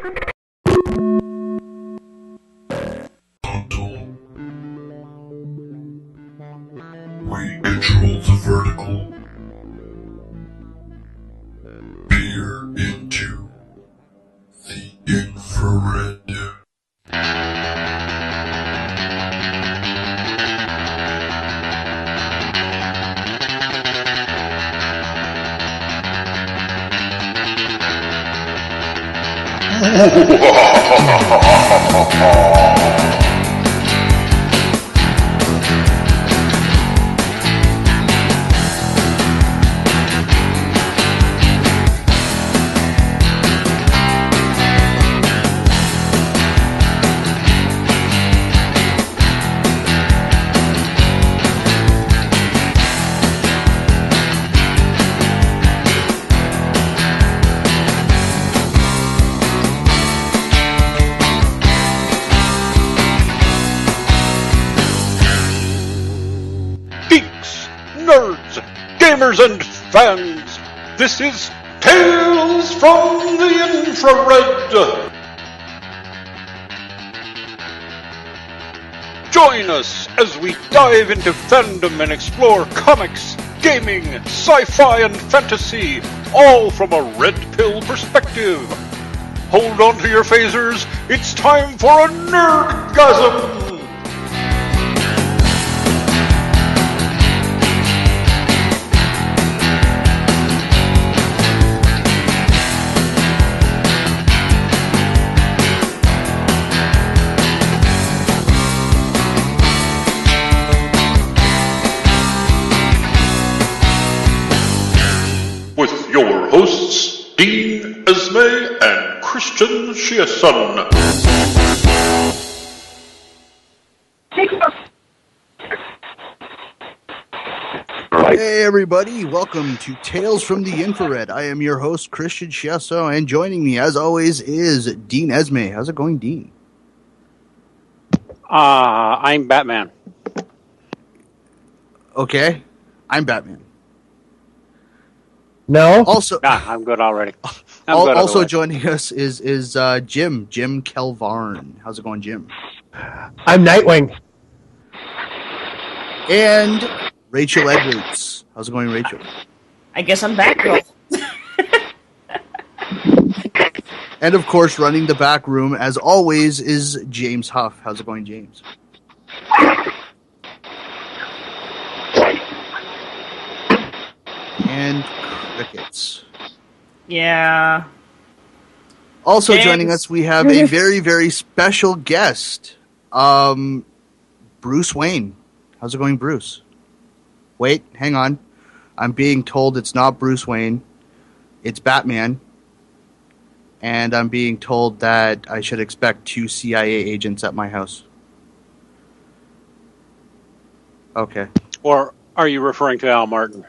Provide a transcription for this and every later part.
Until we control the vertical, peer into the infrared. Gamers and fans, this is Tales from the Infrared. Join us as we dive into fandom and explore comics, gaming, sci-fi, and fantasy, all from a red pill perspective. Hold on to your phasers, it's time for a nerdgasm! With your hosts, Dean Esme and Christian Chiasson. Hey everybody, welcome to Tales from the Infrared. I am your host, Christian Chiasson, and joining me, as always, is Dean Esme. How's it going, Dean? I'm Batman. Okay, I'm Batman. No. Also, I'm good already. Also joining us is Jim Kelvarn. How's it going, Jim? I'm Nightwing. And Rachel Edwards. How's it going, Rachel? I guess I'm Batgirl. And of course, running the back room, as always, is James Huff. How's it going, James? And crickets. Yeah. Also joining us, we have a very, very special guest, Bruce Wayne. How's it going, Bruce? Wait, hang on. I'm being told it's not Bruce Wayne. It's Batman. And I'm being told that I should expect 2 CIA agents at my house. Okay. Or are you referring to Al Martin?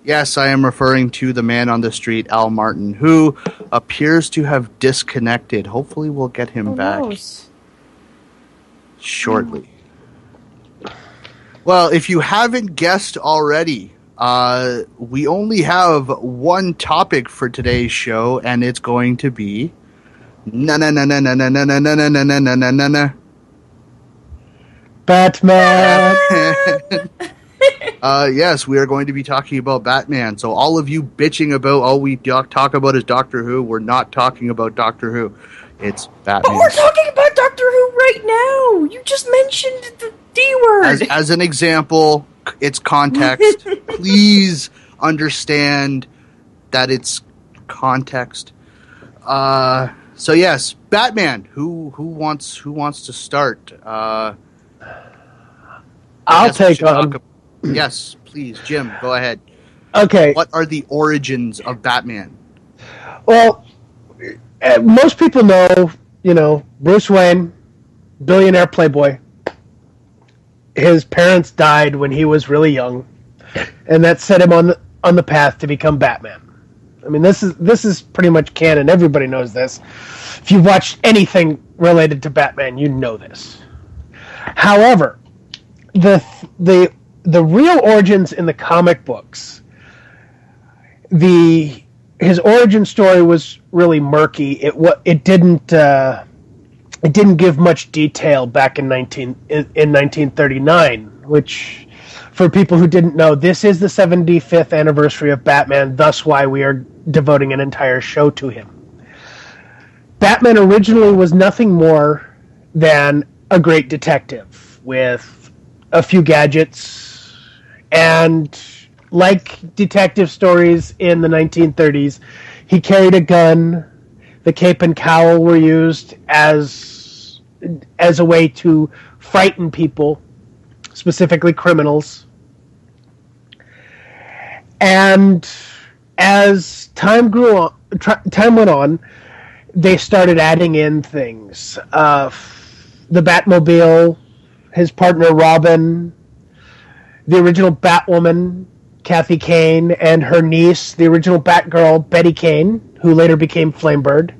Yes, I am referring to the man on the street, Al Martin, who appears to have disconnected. Hopefully we'll get him back shortly. Well, if you haven't guessed already, we only have one topic for today's show, and it's going to be Batman. Yes, we are going to be talking about Batman. So all of you bitching about, we talk about his Doctor Who, we're not talking about Doctor Who. It's Batman. But we're talking about Doctor Who right now. You just mentioned the D word. As an example, it's context. Please understand that it's context. So yes, Batman. Who wants to start? I'll take on. Yes, please, Jim. Go ahead. Okay. What are the origins of Batman? Well, most people know, Bruce Wayne, billionaire playboy. His parents died when he was really young, and that set him on the path to become Batman. I mean, this is pretty much canon. Everybody knows this. If you've watched anything related to Batman, you know this. However, the real origins in the comic books, the his origin story was really murky. It didn't give much detail back in 1939, which, for people who didn't know, this is the 75th anniversary of Batman, thus why we are devoting an entire show to him. Batman originally was nothing more than a great detective with a few gadgets, and like detective stories in the 1930s, he carried a gun. The cape and cowl were used as a way to frighten people, specifically criminals. And as time went on, they started adding in things. The Batmobile, his partner Robin, the original Batwoman, Kathy Kane, and her niece, the original Batgirl, Betty Kane, who later became Flamebird.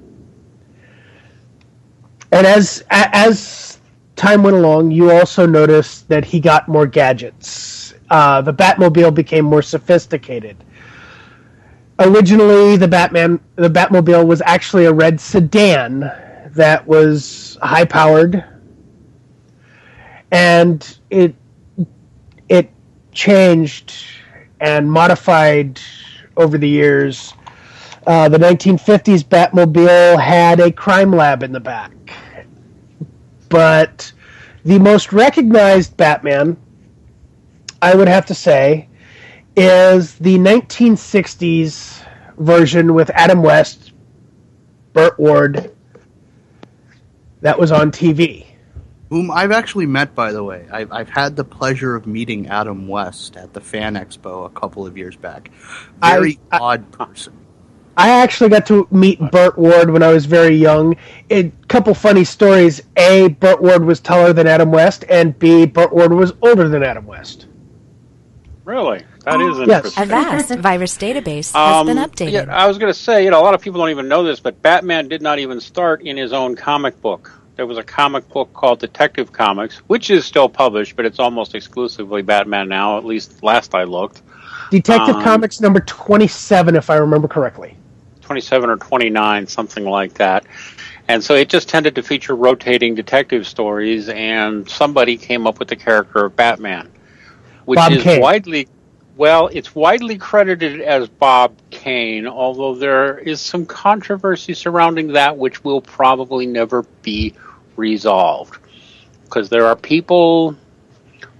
And as time went along, you also noticed that he got more gadgets. The Batmobile became more sophisticated. Originally, the Batmobile was actually a red sedan that was high-powered, and it changed and modified over the years. The 1950s Batmobile had a crime lab in the back. But the most recognized Batman, I would have to say, is the 1960s version with Adam West, Burt Ward, that was on TV. Whom I've actually met, by the way. I've had the pleasure of meeting Adam West at the Fan Expo a couple of years back. Very odd person. I actually got to meet Burt Ward when I was very young. A couple funny stories. A, Burt Ward was taller than Adam West, and B, Burt Ward was older than Adam West. Really? That is Yes. interesting. A vast virus database has been updated. Yeah, I was going to say, a lot of people don't even know this, but Batman did not even start in his own comic book. There was a comic book called Detective Comics, which is still published, but it's almost exclusively Batman now, at least last I looked. Detective Comics number 27, if I remember correctly. 27 or 29, something like that. And so it just tended to feature rotating detective stories, and somebody came up with the character of Batman, which Bob is Kane. it's widely credited as Bob Kane, although there is some controversy surrounding that, which will probably never be resolved. Because there are people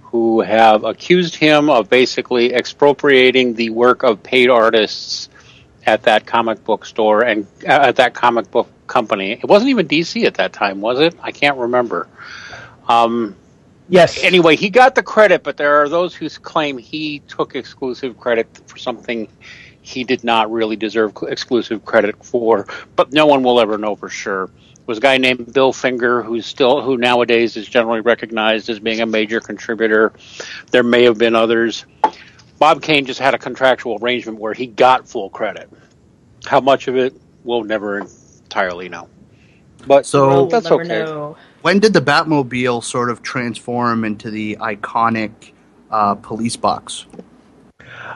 who have accused him of basically expropriating the work of paid artists at that comic book store and at that comic book company. It wasn't even DC at that time, was it? I can't remember. Yes. Anyway, he got the credit, but there are those who claim he took exclusive credit for something he did not really deserve exclusive credit for, but no one will ever know for sure. There was a guy named Bill Finger who nowadays is generally recognized as being a major contributor. There may have been others. Bob Kane just had a contractual arrangement where he got full credit. How much of it, we'll never entirely know. But So that's We'll okay. never know. when did the Batmobile sort of transform into the iconic police box?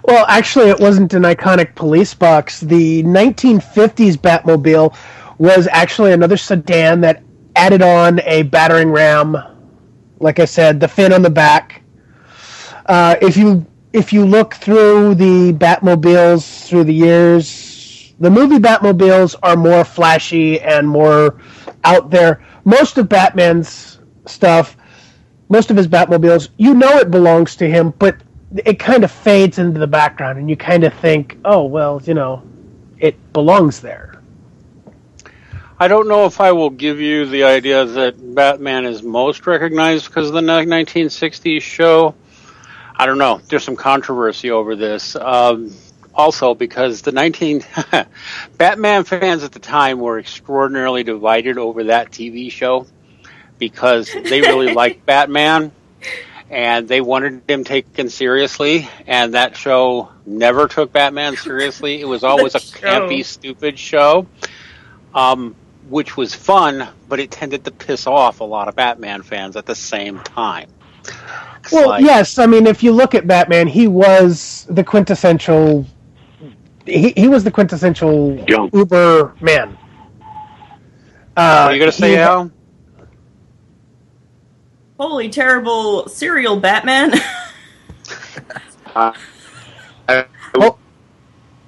Well, actually, it wasn't an iconic police box. The 1950s Batmobile was actually another sedan that added on a battering ram. Like I said, the fin on the back. If you look through the Batmobiles through the years, the movie Batmobiles are more flashy and more out there. Most of Batman's stuff, most of his Batmobiles, you know it belongs to him, but it kind of fades into the background, and you kind of think, oh, well, you know, it belongs there. I don't know if I will give you the idea that Batman is most recognized because of the 1960s show. I don't know. There's some controversy over this. Also, because Batman fans at the time were extraordinarily divided over that TV show because they really liked Batman and they wanted him taken seriously, and that show never took Batman seriously. It was always a campy, stupid show, which was fun, but it tended to piss off a lot of Batman fans at the same time. Well, yes, I mean, if you look at Batman, he was the quintessential he was the quintessential Uber man. What are you going to say, Al? Holy terrible serial Batman.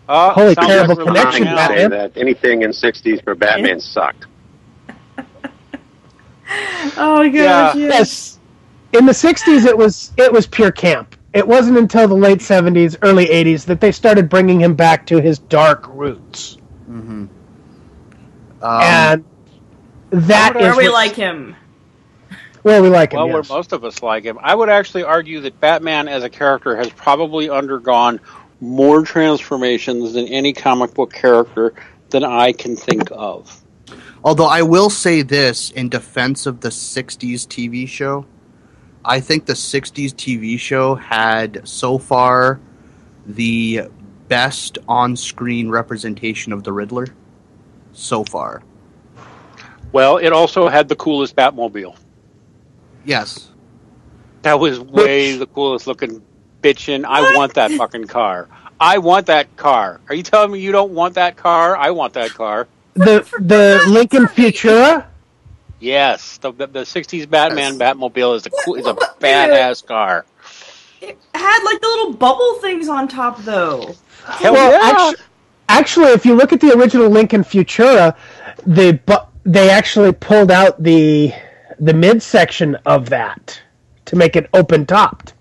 Holy terrible like connection, Batman. That anything in 60s for Batman sucked. Oh my gosh, Yes. In the 60s, it was pure camp. It wasn't until the late 70s, early 80s that they started bringing him back to his dark roots. Mm-hmm. And that is where we like him. Well, we like him, Well, yes. where most of us like him. I would actually argue that Batman as a character has probably undergone more transformations than any comic book character that I can think of. Although I will say this in defense of the 60s TV show, I think the 60s TV show had so far the best on-screen representation of the Riddler so far. Well, it also had the coolest Batmobile. Yes. That was way the coolest looking bitchin'. I want that fucking car. I want that car. Are you telling me you don't want that car? I want that car. The Lincoln Futura? Yes, the 60s Batman Batmobile is a badass car. It had like the little bubble things on top, though. Hell yeah! Actually, if you look at the original Lincoln Futura, they actually pulled out the midsection of that to make it open topped.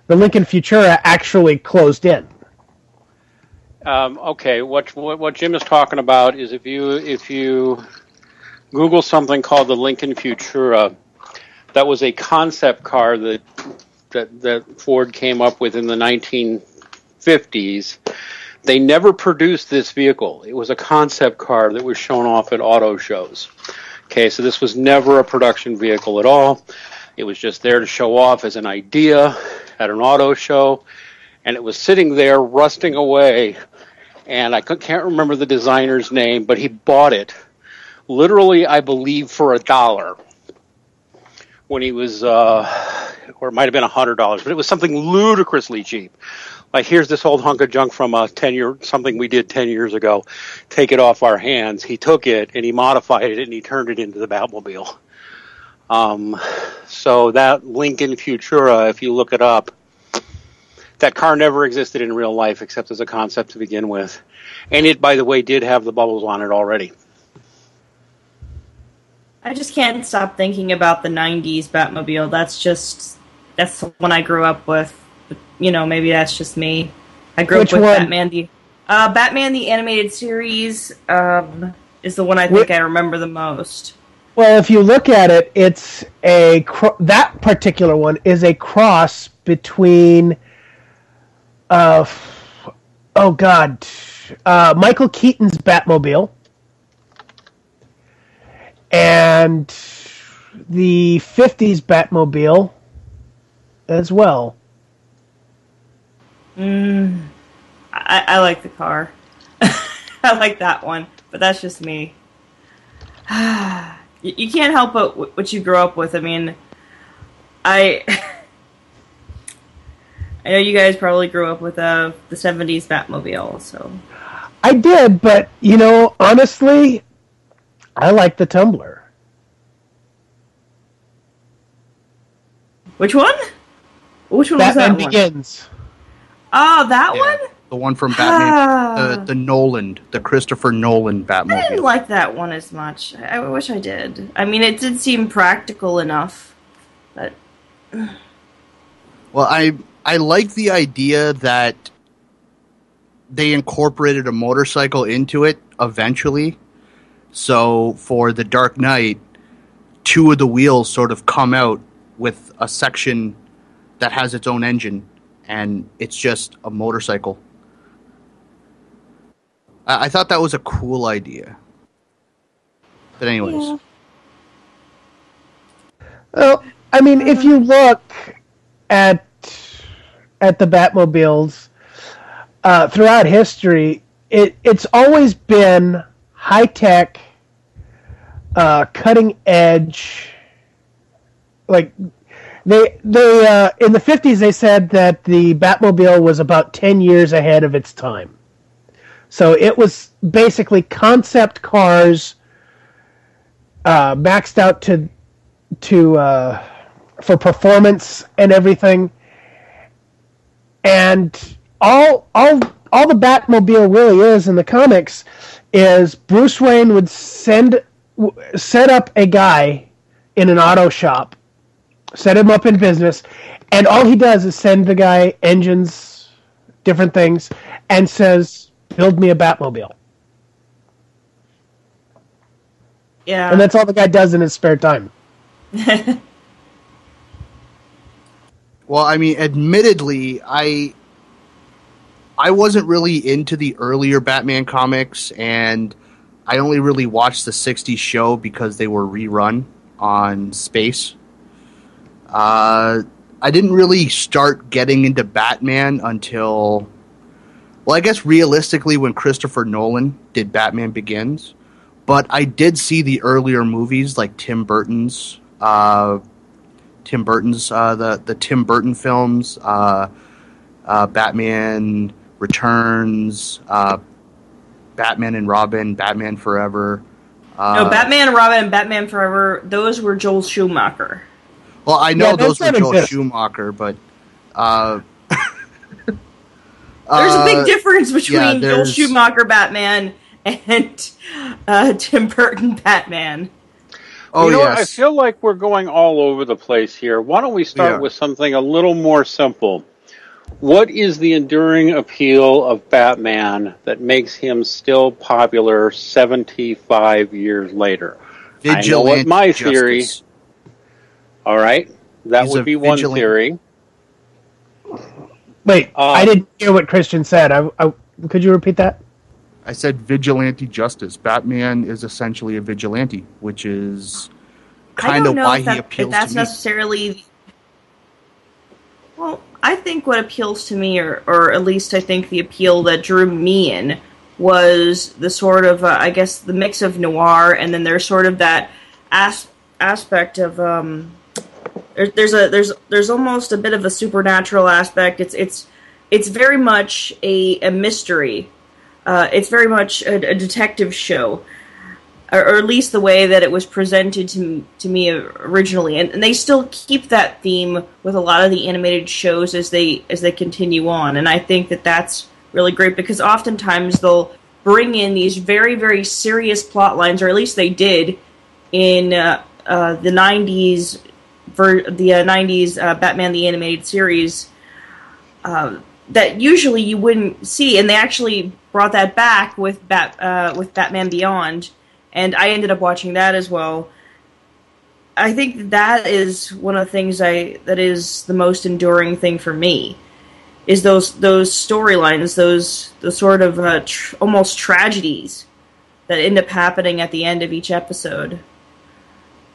The Lincoln Futura actually closed in. Okay, what Jim is talking about is if you Google something called the Lincoln Futura, that was a concept car that Ford came up with in the 1950s. They never produced this vehicle. It was a concept car that was shown off at auto shows. Okay, so this was never a production vehicle at all. It was just there to show off as an idea at an auto show, and it was sitting there rusting away, and I can't remember the designer's name, but he bought it literally, I believe, for $1 when he was, or it might have been $100, but it was something ludicrously cheap. Like, here's this old hunk of junk from something we did 10 years ago. Take it off our hands. He took it and he modified it and he turned it into the Batmobile. So that Lincoln Futura, if you look it up, that car never existed in real life except as a concept to begin with. And it, by the way, did have the bubbles on it already. I just can't stop thinking about the 90s Batmobile. That's the one I grew up with. But, maybe that's just me. I grew up with Batman. Batman the Animated Series is the one I think I remember the most. Well, if you look at it, it's that particular one is a cross between Michael Keaton's Batmobile and the 50s Batmobile as well. I like the car. I like that one, but that's just me. You can't help but what you grow up with. I mean, I know you guys probably grew up with the 70s Batmobile, so. I did, but, honestly, I like the Tumbler. Which one? Which one was that one? Batman Begins. Oh, that one? The one from Batman, the Nolan, the Christopher Nolan Batmobile. I didn't like that one as much. I wish I did. I mean, it did seem practical enough, but... Well, I like the idea that they incorporated a motorcycle into it eventually. So for the Dark Knight, 2 of the wheels sort of come out with a section that has its own engine, and it's just a motorcycle. I thought that was a cool idea. But anyways. Yeah. Well, I mean, if you look at the Batmobiles throughout history, it's always been high-tech, cutting edge. Like they in the 50s they said that the Batmobile was about 10 years ahead of its time. So it was basically concept cars, maxed out to for performance and everything. And all the Batmobile really is in the comics is Bruce Wayne would set up a guy in an auto shop, set him up in business, and all he does is send the guy engines, different things, and says, "Build me a Batmobile." Yeah. And that's all the guy does in his spare time. Well, I mean, admittedly, I wasn't really into the earlier Batman comics, and I only really watched the 60s show because they were rerun on Space. I didn't really start getting into Batman until, well, I guess realistically when Christopher Nolan did Batman Begins. But I did see the earlier movies like Tim Burton's the Tim Burton films, Batman Returns, Batman and Robin, Batman Forever. No, Batman and Robin and Batman Forever, those were Joel Schumacher. Well, I know those were Joel exist. Schumacher, but there's a big difference between Joel Schumacher Batman and Tim Burton Batman. Oh, yes. I feel like we're going all over the place here. Why don't we start with something a little more simple? What is the enduring appeal of Batman that makes him still popular 75 years later? Vigilante I know what my theory. justice. All right, that would be one theory. Wait, I didn't hear what Christian said. Could you repeat that? I said vigilante justice. Batman is essentially a vigilante, which is kind of why he appeals that's to me. Necessarily. Well, I think what appeals to me, or at least I think the appeal that drew me in, was the sort of, I guess, the mix of noir, and then there's sort of that aspect of, there's almost a bit of a supernatural aspect. It's very much a mystery. It's very much a detective show, or at least the way that it was presented to me originally. And they still keep that theme with a lot of the animated shows as they continue on. And I think that that's really great because oftentimes they'll bring in these very, very serious plot lines, or at least they did in the 90s, Batman the Animated Series, that usually you wouldn't see, and they actually brought that back with Batman Beyond, and I ended up watching that as well. I think that is one of the things that is the most enduring thing for me, is those storylines, those sort of almost tragedies that end up happening at the end of each episode.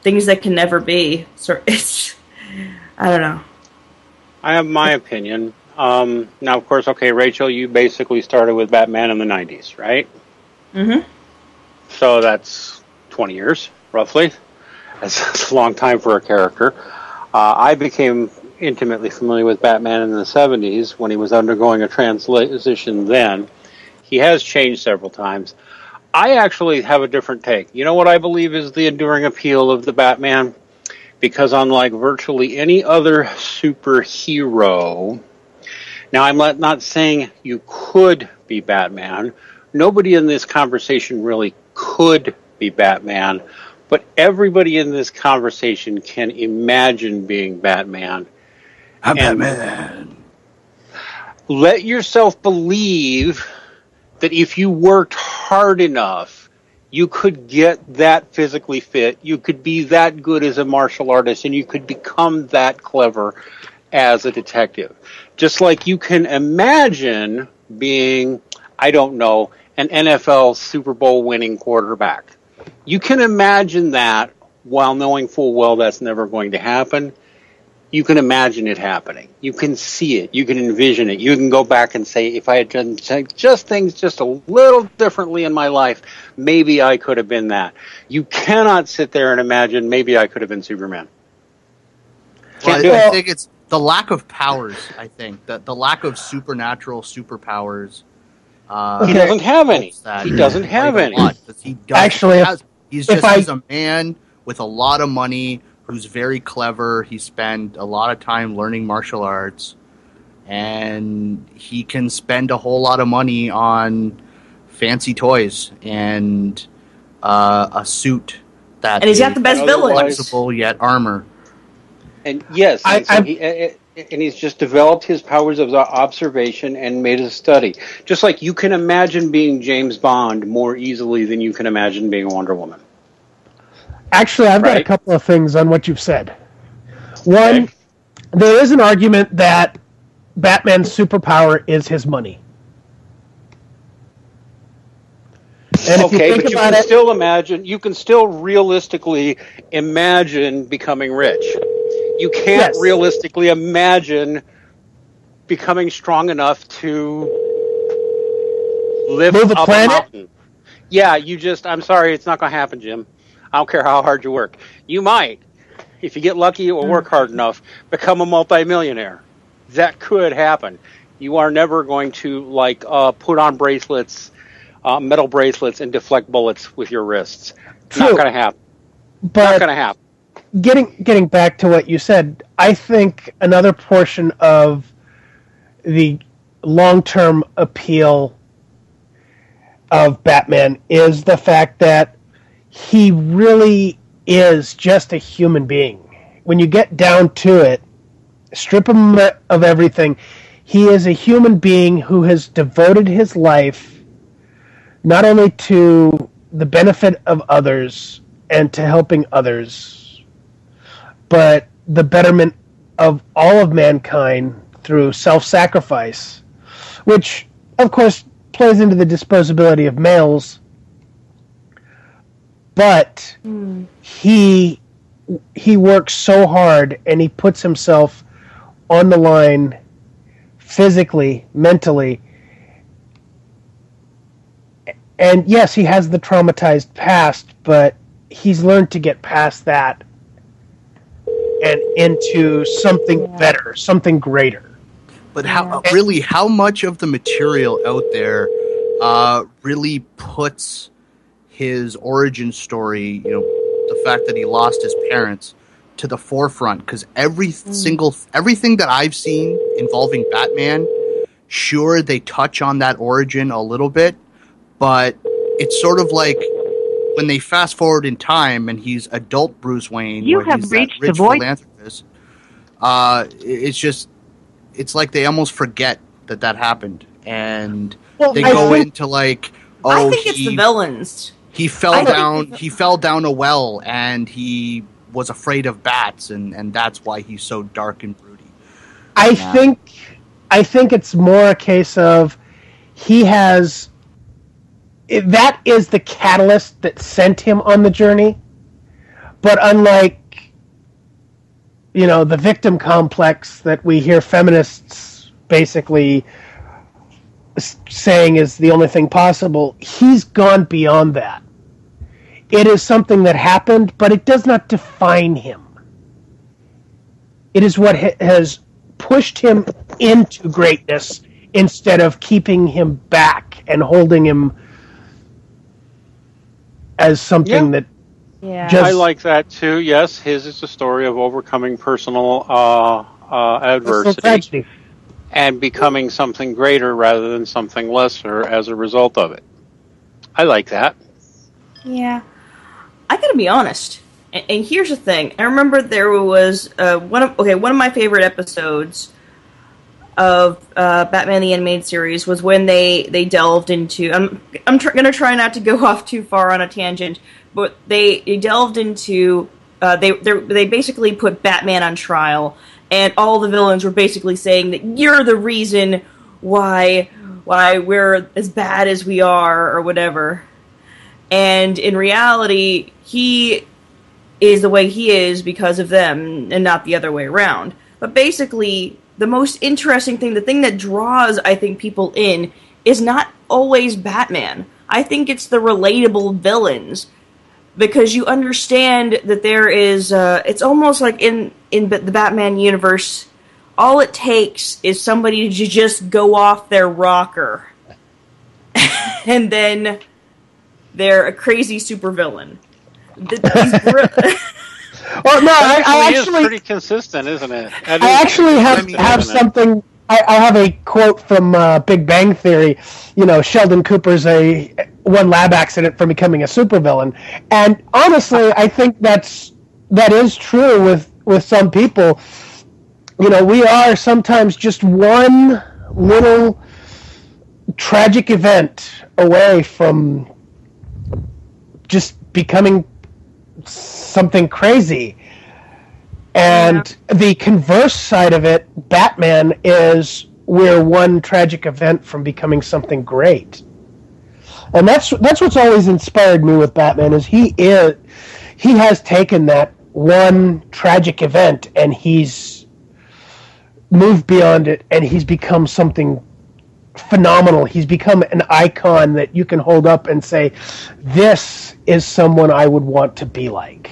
Things that can never be. So it's, I don't know. I have my opinion. Now, of course, okay, Rachel, you basically started with Batman in the 90s, right? Mm-hmm. So that's 20 years, roughly. That's a long time for a character. I became intimately familiar with Batman in the 70s when he was undergoing a transition then. He has changed several times. I actually have a different take. You know what I believe is the enduring appeal of the Batman? Because unlike virtually any other superhero, now I'm not saying you could be Batman. Nobody in this conversation really could be Batman, but everybody in this conversation can imagine being Batman. I'm Batman. Let yourself believe that if you worked hard enough, you could get that physically fit, you could be that good as a martial artist, and you could become that clever as a detective. Just like you can imagine being, I don't know, an NFL Super Bowl winning quarterback. You can imagine that while knowing full well that's never going to happen. You can imagine it happening. You can see it. You can envision it. You can go back and say, if I had done just things just a little differently in my life, maybe I could have been that. You cannot sit there and imagine, maybe I could have been Superman. I think it's the lack of powers, I think. The lack of supernatural superpowers He doesn't have any. He doesn't have any. He's a man with a lot of money who's very clever. He spent a lot of time learning martial arts, and he can spend a whole lot of money on fancy toys and a suit that and he's got the best villain, flexible yet armor. And yes, and he's just developed his powers of observation and made a study. Just like you can imagine being James Bond more easily than you can imagine being Wonder Woman. Actually, I've got a couple of things on what you've said. One, there is an argument that Batman's superpower is his money. And okay, but you can still realistically imagine becoming rich. You can't realistically imagine becoming strong enough to lift Move a up planet? a mountain. Yeah, I'm sorry, it's not going to happen, Jim. I don't care how hard you work. You might, if you get lucky or work hard enough, become a multimillionaire. That could happen. You are never going to, put on bracelets, metal bracelets, and deflect bullets with your wrists. True. Not going to happen. But not going to happen. Getting back to what you said, I think another portion of the long-term appeal of Batman is the fact that he really is just a human being. When you get down to it, strip him of everything, he is a human being who has devoted his life not only to the benefit of others and to helping others, but the betterment of all of mankind through self-sacrifice, which, of course, plays into the disposability of males. But he works so hard, and he puts himself on the line physically, mentally. And yes, he has the traumatized past, but he's learned to get past that and into something better, something greater. But how much of the material out there really puts his origin story, the fact that he lost his parents, to the forefront? Because everything that I've seen involving Batman, sure, they touch on that origin a little bit, but it's sort of like when they fast forward in time and he's adult Bruce Wayne, you have reached the voice philanthropist. It's like they almost forget that happened, and they go into I think it's the villains. He fell down a well, and he was afraid of bats, and that's why he's so dark and broody. I think it's more a case of that is the catalyst that sent him on the journey. But unlike, the victim complex that we hear feminists basically saying is the only thing possible, he's gone beyond that. It is something that happened, but it does not define him. It is what has pushed him into greatness instead of keeping him back and holding him as something that I like that too. Yes, his is a story of overcoming personal adversity and becoming something greater rather than something lesser as a result of it. I like that. Yeah. I gotta be honest. And here's the thing. I remember there was one of my favorite episodes of Batman the Animated Series was when they delved into... I'm gonna try not to go off too far on a tangent, but they delved into... They basically put Batman on trial, and all the villains were basically saying that you're the reason why we're as bad as we are, or whatever. And in reality, he is the way he is because of them, and not the other way around. But basically, the most interesting thing, the thing that draws, I think, people in, is not always Batman. I think it's the relatable villains. Because you understand that there is, it's almost like in the Batman universe, all it takes is somebody to just go off their rocker. and then they're a crazy supervillain. Well, no, I is actually pretty consistent, isn't it? I actually have something. I have a quote from Big Bang Theory. You know, Sheldon Cooper's one lab accident from becoming a supervillain, and honestly, I think that is true with some people. You know, we are sometimes just one little tragic event away from just becoming something crazy. And the converse side of it, Batman, is we're one tragic event from becoming something great. And that's what's always inspired me with Batman, is he has taken that one tragic event and he's moved beyond it, and he's become something phenomenal. He's become an icon that you can hold up and say, this is someone I would want to be like.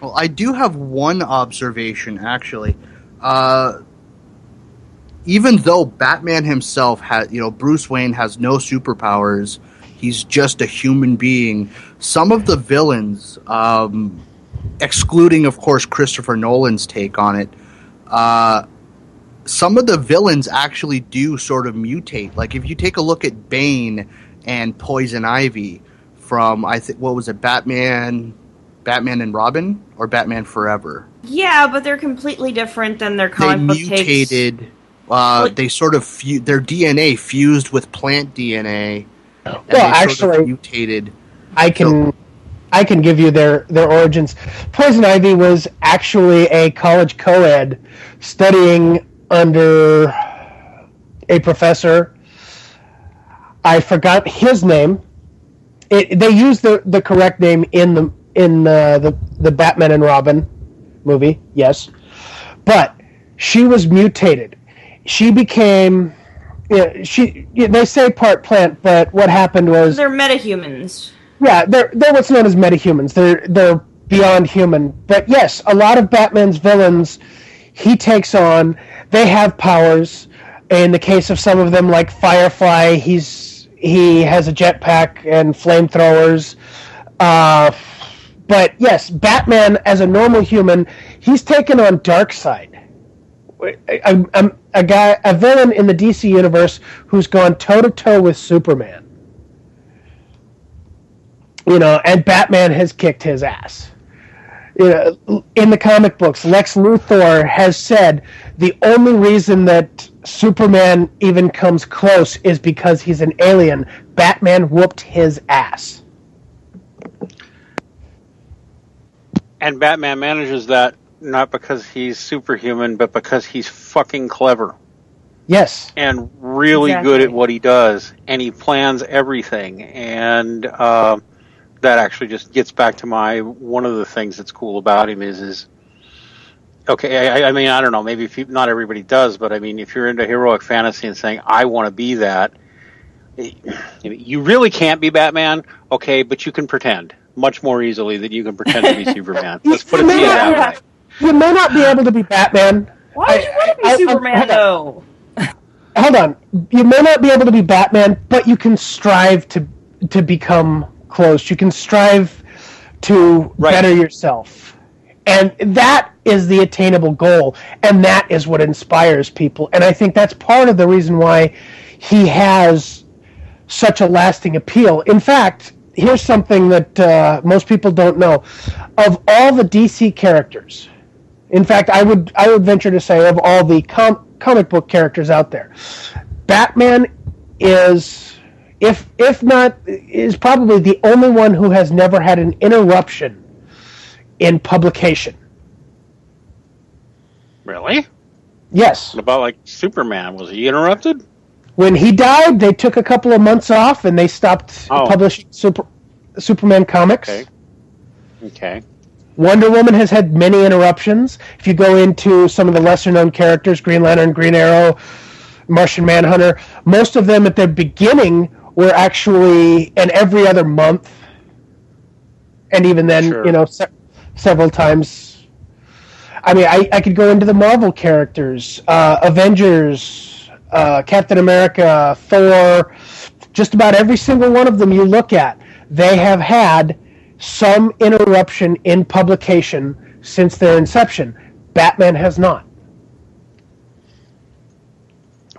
Well, I do have one observation, actually. Even though Batman himself Bruce Wayne has no superpowers, he's just a human being. Some of the villains, excluding, of course, Christopher Nolan's take on it, some of the villains actually do sort of mutate. Like, if you take a look at Bane and Poison Ivy from, what was it, Batman and Robin, or Batman Forever? Yeah, but they're completely different than their comic book takes. They mutated. They sort of their DNA fused with plant DNA. Well, actually, mutated. I can give you their origins. Poison Ivy was actually a college co-ed studying under a professor. I forgot his name. They used the correct name in the Batman and Robin movie, yes, but she was mutated. She became. They say part plant, but what happened was they're metahumans. Yeah, they're what's known as metahumans. They're beyond human. But yes, a lot of Batman's villains he takes on. They have powers. In the case of some of them, like Firefly, he has a jetpack and flamethrowers. But yes, Batman as a normal human, he's taken on Darkseid. A villain in the DC universe who's gone toe-to-toe with Superman. You know, and Batman has kicked his ass. You know, in the comic books, Lex Luthor has said the only reason that Superman even comes close is because he's an alien. Batman whooped his ass. And Batman manages that not because he's superhuman, but because he's fucking clever. Yes. And really good at what he does. And he plans everything. And that actually just gets back to one of the things that's cool about him is okay, I mean, I don't know, maybe not everybody does, but I mean, if you're into heroic fantasy and saying, I want to be that, you really can't be Batman, okay, but you can pretend much more easily than you can pretend to be Superman. Let's put it that way. You may not be able to be Batman. Why would you want to be Superman, though? Hold on. You may not be able to be Batman, but you can strive to become close. You can strive to better yourself. And that is the attainable goal. And that is what inspires people. And I think that's part of the reason why he has such a lasting appeal. In fact, here's something that most people don't know. Of all the DC characters, in fact, I would venture to say of all the comic book characters out there, Batman is, if not, is probably the only one who has never had an interruption in publication. Really? Yes. What about, like, Superman? Was he interrupted? When he died, they took a couple of months off and they stopped publishing Superman comics. Okay. Wonder Woman has had many interruptions. If you go into some of the lesser-known characters, Green Lantern, Green Arrow, Martian Manhunter, most of them at their beginning were actually an every other month. And even then, several times. I mean, I could go into the Marvel characters, Avengers, Captain America, Thor, just about every single one of them you look at, they have had some interruption in publication since their inception. Batman has not.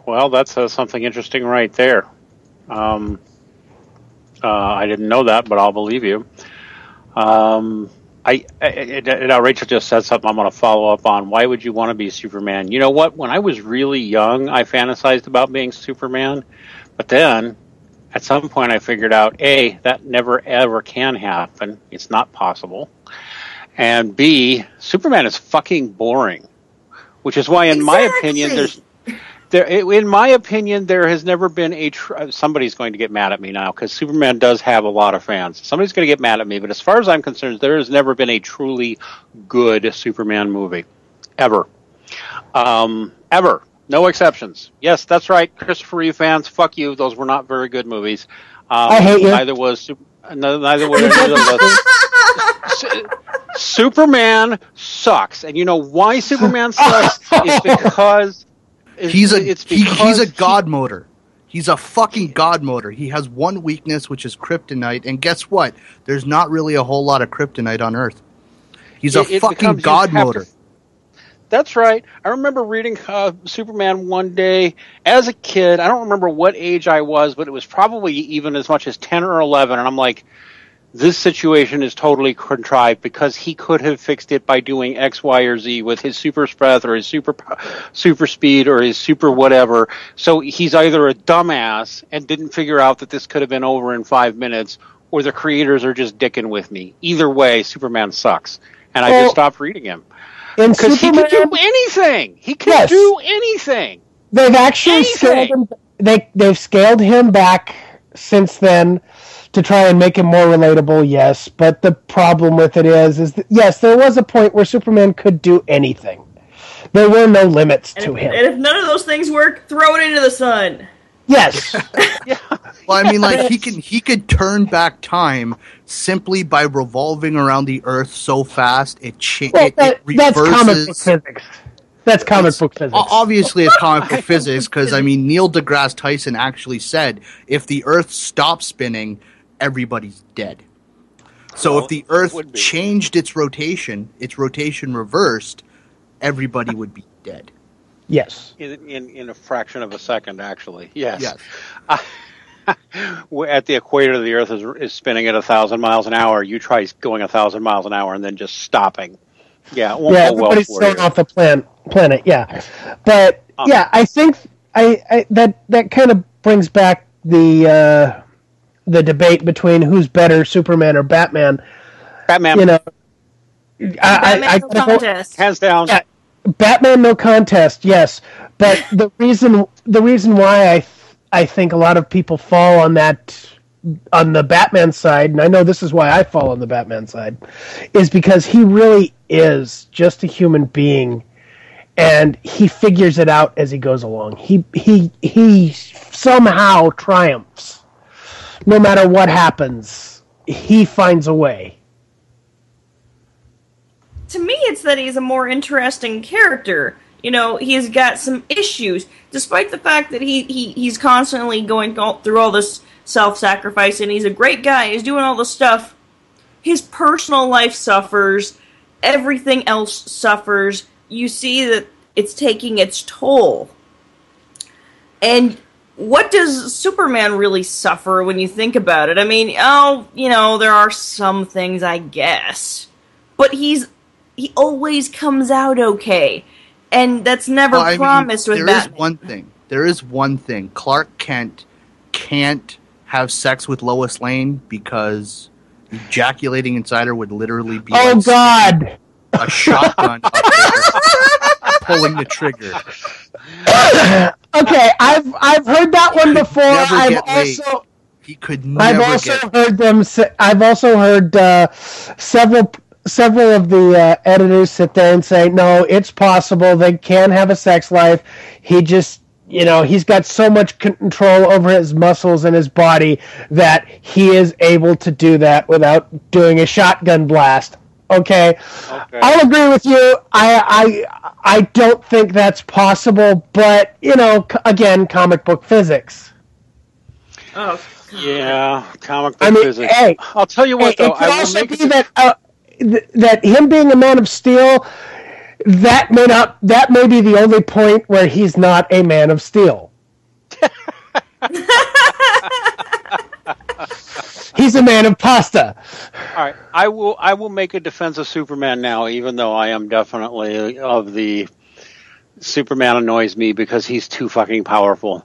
Well, that says something interesting right there. I didn't know that, but I'll believe you. Rachel just said something I'm going to follow up on. Why would you want to be Superman? You know what? When I was really young, I fantasized about being Superman. But then, at some point, I figured out, A, that never, ever can happen. It's not possible. And B, Superman is fucking boring. Which is why, in my opinion, there has never been somebody's going to get mad at me now, because Superman does have a lot of fans. Somebody's going to get mad at me, but as far as I'm concerned, there has never been a truly good Superman movie. Ever. Ever. No exceptions. Yes, that's right. Christopher Reeve fans, fuck you. Those were not very good movies. I hate you. Neither was Superman sucks. And you know why Superman sucks? Is because... He's a god motor. He's a fucking god motor. He has one weakness, which is kryptonite, and guess what? There's not really a whole lot of kryptonite on Earth. He's a fucking god motor. That's right. I remember reading Superman one day as a kid. I don't remember what age I was, but it was probably even as much as 10 or 11, and I'm like, this situation is totally contrived because he could have fixed it by doing X, Y, or Z with his super breath or his super speed or his super whatever. So he's either a dumbass and didn't figure out that this could have been over in 5 minutes, or the creators are just dicking with me. Either way, Superman sucks. And I just stopped reading him. Because he can do anything. He can do anything. They've actually scaled him. They've scaled him back since then to try and make him more relatable, yes. But the problem with it is that, yes, there was a point where Superman could do anything. There were no limits to him. And if none of those things work, throw it into the sun. Yes. Well, I mean, like, he could turn back time simply by revolving around the Earth so fast it reverses. That's comic book physics. That's comic book physics. Obviously, it's comic book physics because, I mean, Neil deGrasse Tyson actually said if the Earth stops spinning, everybody's dead. So if the Earth changed its rotation reversed, everybody would be dead. Yes. In a fraction of a second, actually. Yes. At the equator, the Earth is spinning at 1,000 miles an hour. You try going 1,000 miles an hour and then just stopping. Yeah, it won't go well everybody's for you. thrown off the planet. Yeah, but I think that kind of brings back the debate between who's better, Superman or Batman. Batman. You know, Batman no contest. Hands down. Yeah, Batman no contest. Yes, but the reason why I think a lot of people fall on the Batman side, and I know this is why I fall on the Batman side, is because he really is just a human being, and he figures it out as he goes along. He somehow triumphs. No matter what happens, he finds a way. To me, it's that he's a more interesting character. You know, he's got some issues, despite the fact that he's constantly going through all this self-sacrifice, and he's a great guy, he's doing all this stuff. His personal life suffers, everything else suffers. You see that it's taking its toll. And what does Superman really suffer when you think about it? I mean, there are some things, I guess. But he always comes out okay. And that's never promised with Batman. There is one thing. Clark Kent can't have sex with Lois Lane because ejaculating inside her would literally be God! A shotgun up there, pulling the trigger. Okay, I've heard that one before. He could never I've also heard several of the editors sit there and say, no, it's possible they can have a sex life. He just, he's got so much control over his muscles and his body that he is able to do that without doing a shotgun blast. Okay. I'll agree with you. I don't think that's possible, but, again, comic book physics. Oh, God. Yeah, comic book physics. Hey, I'll tell you what, though. It could also be that him being a Man of Steel, that may be the only point where he's not a Man of Steel. He's a man of pasta. All right, I will make a defense of Superman now, even though I am definitely of the Superman annoys me because he's too fucking powerful.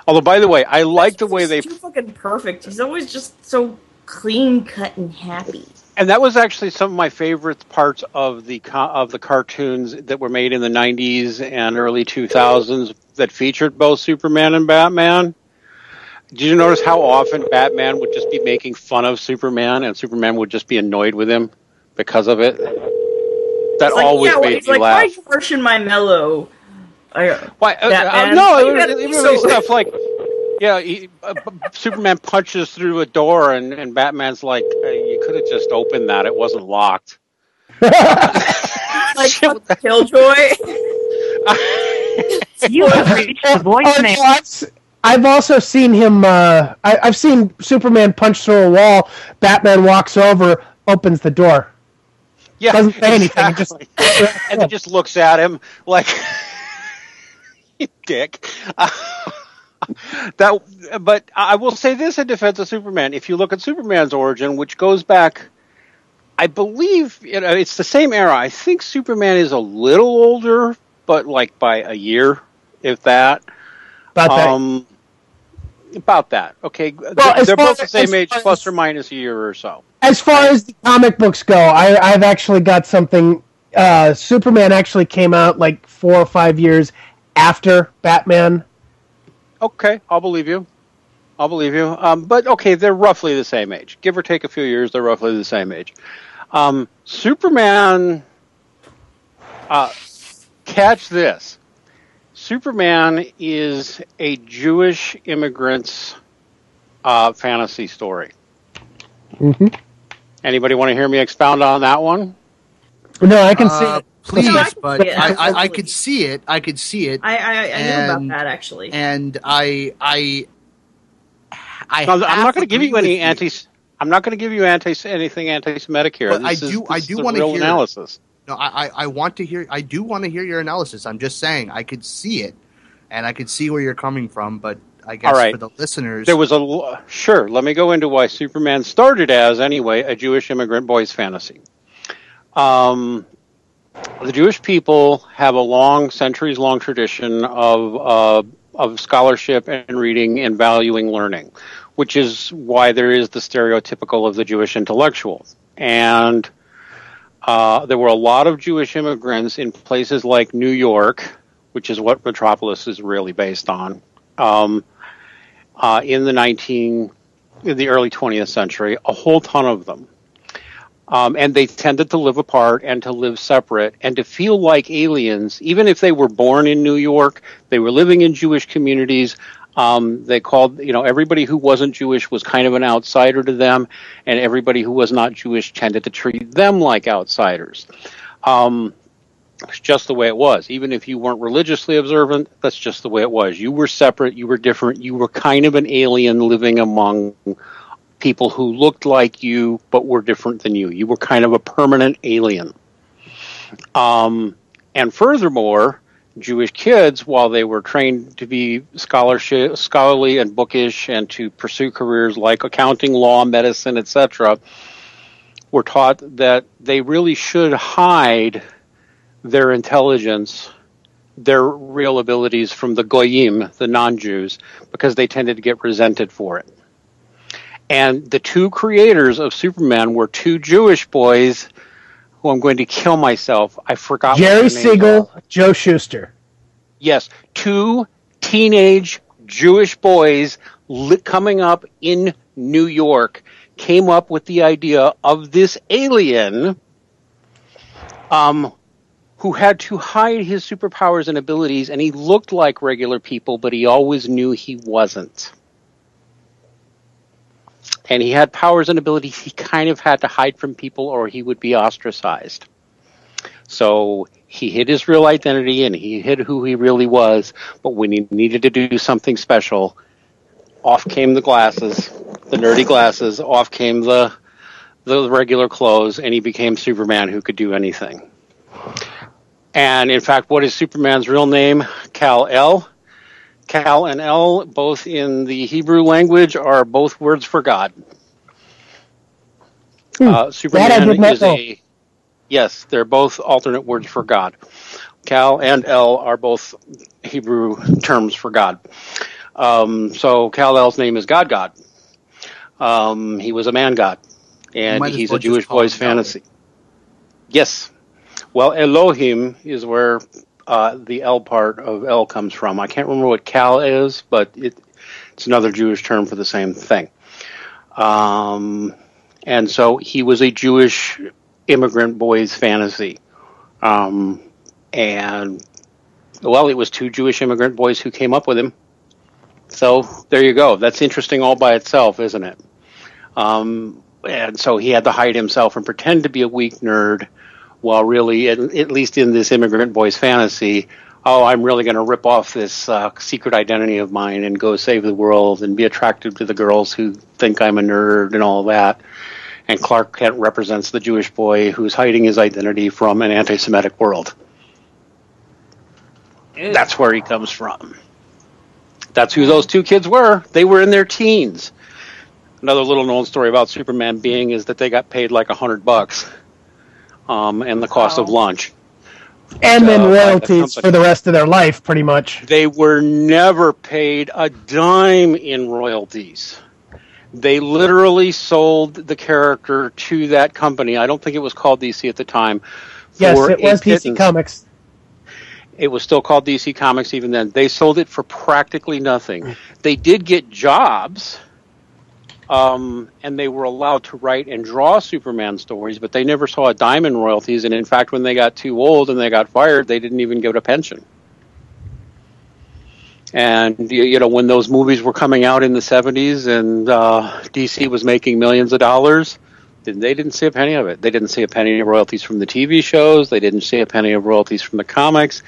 Although, by the way, I like the way He's too fucking perfect. He's always just so clean cut and happy. And that was actually some of my favorite parts of the cartoons that were made in the 90s and early 2000s that featured both Superman and Batman. Did you notice how often Batman would just be making fun of Superman and Superman would just be annoyed with him because of it? That always made me laugh. Why are you harshing my mellow? Why? No, it was stuff like, Superman punches through a door and Batman's like, you could have just opened that. It wasn't locked. Like Killjoy. You have reached the voicemail. I've also seen him. I've seen Superman punch through a wall. Batman walks over, opens the door. Yeah, doesn't say anything. Exactly. And then just looks at him like, you dick. But I will say this in defense of Superman: if you look at Superman's origin, which goes back, I believe it's the same era. I think Superman is a little older, but like by a year, if that. About that. Okay. Well, they're both the same age, plus or minus a year or so. As far as the comic books go, I've actually got something. Superman actually came out like 4 or 5 years after Batman. Okay, I'll believe you. But okay, they're roughly the same age. Give or take a few years, they're roughly the same age. Superman, catch this. Superman is a Jewish immigrant's fantasy story. Mm-hmm. Anybody want to hear me expound on that one? No, I can see it. Please, No, but I could see it. I could see it. I knew about that, actually. And I'm not going to give you any I'm not going to give you anything anti-Semitic here. But I do want to hear analysis. No, I want to hear. I do want to hear your analysis. I'm just saying I could see it, and I could see where you're coming from. But I guess for the listeners, there was sure. Let me go into why Superman started as anyway a Jewish immigrant boy's fantasy. The Jewish people have a centuries-long tradition of scholarship and reading and valuing learning, which is why there is the stereotypical of the Jewish intellectual. And there were a lot of Jewish immigrants in places like New York, which is what Metropolis is really based on, in the early 20th century, a whole ton of them. And they tended to live apart and to live separate and to feel like aliens, even if they were born in New York, they were living in Jewish communities. They called, everybody who wasn't Jewish was kind of an outsider to them, and everybody who was not Jewish tended to treat them like outsiders. It's just the way it was. Even if you weren't religiously observant, that's just the way it was. You were separate, you were different, you were kind of an alien living among people who looked like you but were different than you. You were kind of a permanent alien. And furthermore, Jewish kids, while they were trained to be scholarly and bookish and to pursue careers like accounting, law, medicine, etc., were taught that they really should hide their intelligence, their real abilities from the goyim, the non-Jews, because they tended to get resented for it. And the two creators of Superman were two Jewish boys who I'm going to kill myself. I forgot Jerry Siegel, Joe Shuster. Yes, two teenage Jewish boys coming up in New York came up with the idea of this alien who had to hide his superpowers and abilities, and he looked like regular people, but he always knew he wasn't. And he had powers and abilities he kind of had to hide from people or he would be ostracized. So he hid his real identity and he hid who he really was, but when he needed to do something special, off came the glasses, the nerdy glasses, off came the regular clothes, and he became Superman who could do anything. And in fact, what is Superman's real name? Kal-El. Kal and El, both in the Hebrew language, are both words for God. Superman is yes, they're both alternate words for God. Kal and El are both Hebrew terms for God. So Kal-El's name is God. He was a man god, and he's a Jewish boy's fantasy. Yes. Well, Elohim is where the El part of El comes from. I can't remember what Kal is, but it's another Jewish term for the same thing. And so he was a Jewish immigrant boy's fantasy. And, well, it was two Jewish immigrant boys who came up with him. So there you go. That's interesting all by itself, isn't it? And so he had to hide himself and pretend to be a weak nerd, while really, at least in this immigrant boy's fantasy, I'm really going to rip off this secret identity of mine and go save the world and be attractive to the girls who think I'm a nerd and all that. And Clark Kent represents the Jewish boy who's hiding his identity from an anti-Semitic world. Ew. That's where he comes from. That's who those two kids were. They were in their teens. Another little known story about Superman being is that they got paid like $100. And the cost of lunch. And then royalties for the rest of their life, pretty much. They were never paid a dime in royalties. They literally sold the character to that company. I don't think it was called DC at the time. Yes, it was DC Comics. It was still called DC Comics even then. They sold it for practically nothing. They did get jobs. And they were allowed to write and draw Superman stories, but they never saw a dime in royalties. And in fact, when they got too old and they got fired, they didn't even get a pension. And, you know, when those movies were coming out in the 70s and DC was making millions of dollars, they didn't see a penny of it. They didn't see a penny of royalties from the TV shows. They didn't see a penny of royalties from the comics.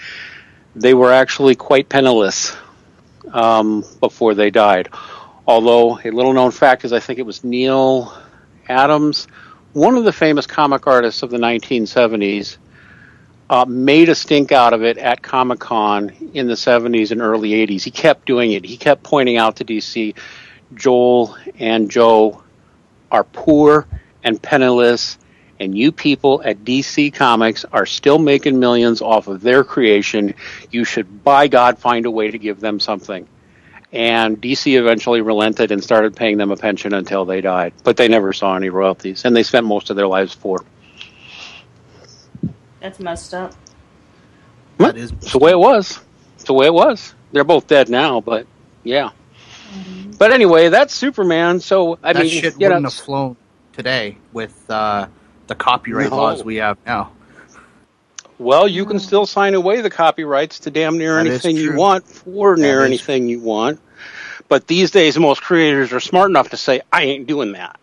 They were actually quite penniless before they died. Although, a little-known fact is I think it was Neil Adams, one of the famous comic artists of the 1970s, made a stink out of it at Comic-Con in the 70s and early 80s. He kept doing it. He kept pointing out to DC, Joel and Joe are poor and penniless, and you people at DC Comics are still making millions off of their creation. You should, by God, find a way to give them something. And DC eventually relented and started paying them a pension until they died. But they never saw any royalties, and they spent most of their lives poor. That's messed up. That is the way it was. It's the way it was. They're both dead now, but yeah. Mm-hmm. But anyway, that's Superman. So I mean, that shit wouldn't have flown today with the copyright laws we have now. Well, you can still sign away the copyrights to damn near anything you want for near anything you want. But these days, most creators are smart enough to say, I ain't doing that.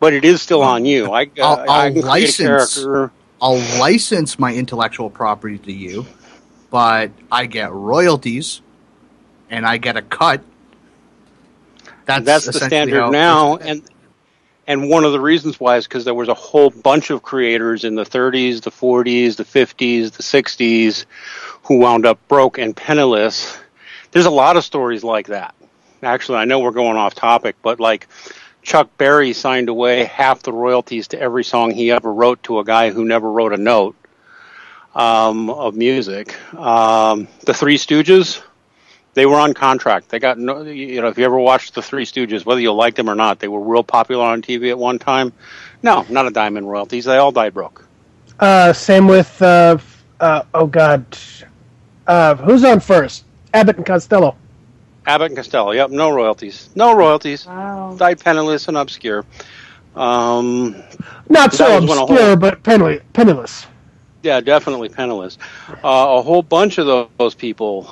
But it is still on you. I can create a character. I'll license my intellectual property to you, but I get royalties, and I get a cut. That's the standard now, and one of the reasons why is because there was a whole bunch of creators in the 30s, the 40s, the 50s, the 60s who wound up broke and penniless. There's a lot of stories like that. Actually, I know we're going off topic, but like Chuck Berry signed away half the royalties to every song he ever wrote to a guy who never wrote a note of music. The Three Stooges, they were on contract. They got no, if you ever watched the Three Stooges, whether you liked them or not, they were real popular on TV at one time. No, not a dime in royalties. They all died broke. Same with, who's on first? Abbott and Costello. Abbott and Costello, yep, no royalties. No royalties. Wow. Died penniless and obscure. Not so obscure, but penniless. Yeah, definitely penniless. A whole bunch of those people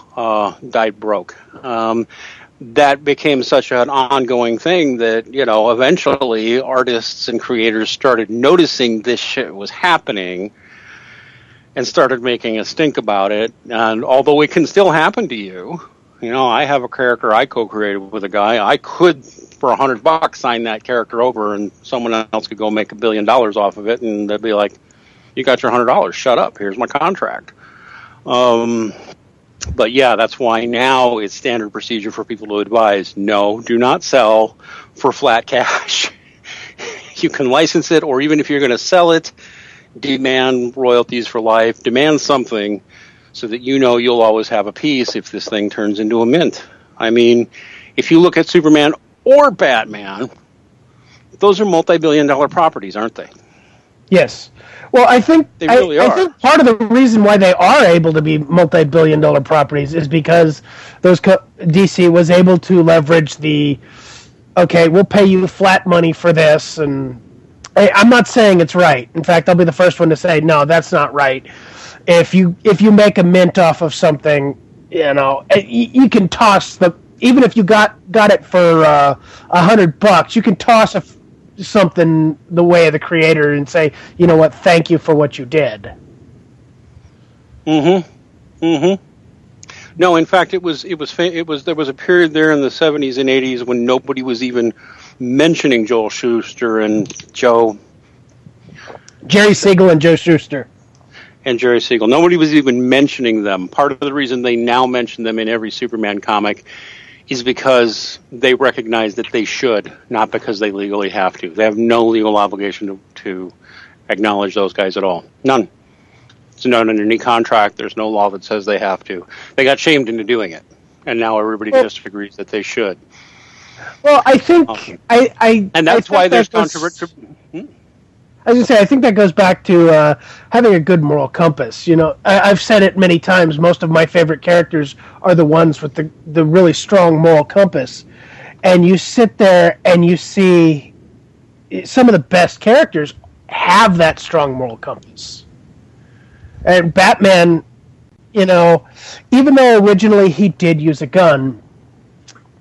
died broke. That became such an ongoing thing that, eventually artists and creators started noticing this shit was happening and started making a stink about it. And although it can still happen to you, I have a character I co-created with a guy. I could, for $100, sign that character over, and someone else could go make $1 billion off of it, and they'd be like, "You got your $100. Shut up. Here's my contract." But yeah, that's why now it's standard procedure for people to advise, no, do not sell for flat cash. You can license it, or even if you're going to sell it, demand royalties for life, demand something so that you'll always have a piece if this thing turns into a mint. I mean, if you look at Superman or Batman, those are multi-billion-dollar properties, aren't they? Yes. Well, I think they really are. I think part of the reason why they are able to be multi-billion-dollar properties is because DC was able to leverage okay, we'll pay you flat money for this, and I'm not saying it's right. In fact, I'll be the first one to say, no, that's not right. If you make a mint off of something, you can toss even if you got it for $100, you can toss something the way of the creator and say, you know what, thank you for what you did. No, in fact, there was a period there in the 70s and 80s when nobody was even mentioning Joel Shuster and Jerry Siegel and Joe Shuster. And Jerry Siegel. Nobody was even mentioning them. Part of the reason they now mention them in every Superman comic is because they recognize that they should, not because they legally have to. They have no legal obligation to acknowledge those guys at all. None. It's not in any contract. There's no law that says they have to. They got shamed into doing it, and now everybody just agrees that they should. Well, I think and that's why there's controversy. I was going to say, I think that goes back to having a good moral compass. I've said it many times. Most of my favorite characters are the ones with the really strong moral compass. And you sit there and you see some of the best characters have that strong moral compass. And Batman, even though originally he did use a gun,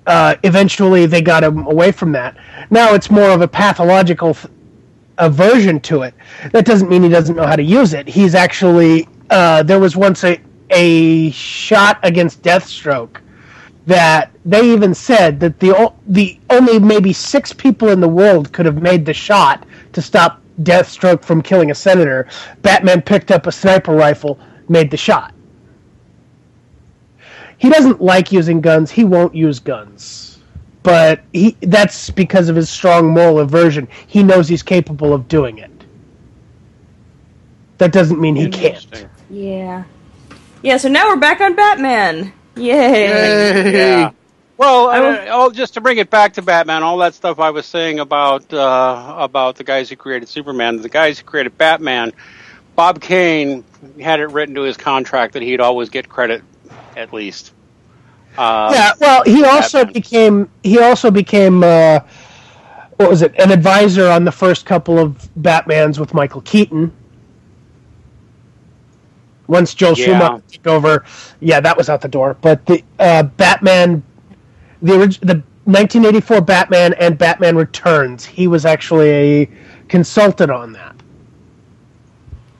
eventually they got him away from that. Now it's more of a pathological aversion to it. That doesn't mean he doesn't know how to use it. He's actually, there was once a shot against Deathstroke that they even said that the only maybe 6 people in the world could have made the shot to stop Deathstroke from killing a senator. Batman picked up a sniper rifle, made the shot. He doesn't like using guns. He won't use guns. But that's because of his strong moral aversion. He knows he's capable of doing it. That doesn't mean he can't. Yeah. Yeah, so now we're back on Batman. Yay. Yeah. Well, just to bring it back to Batman, all that stuff I was saying about the guys who created Superman, the guys who created Batman, Bob Kane had it written to his contract that he'd always get credit, at least. He also became what was it? An advisor on the first couple of Batmans with Michael Keaton. Once Joel Schumacher took over, that was out the door. But the Batman, the 1984 Batman and Batman Returns, he was actually a consultant on that.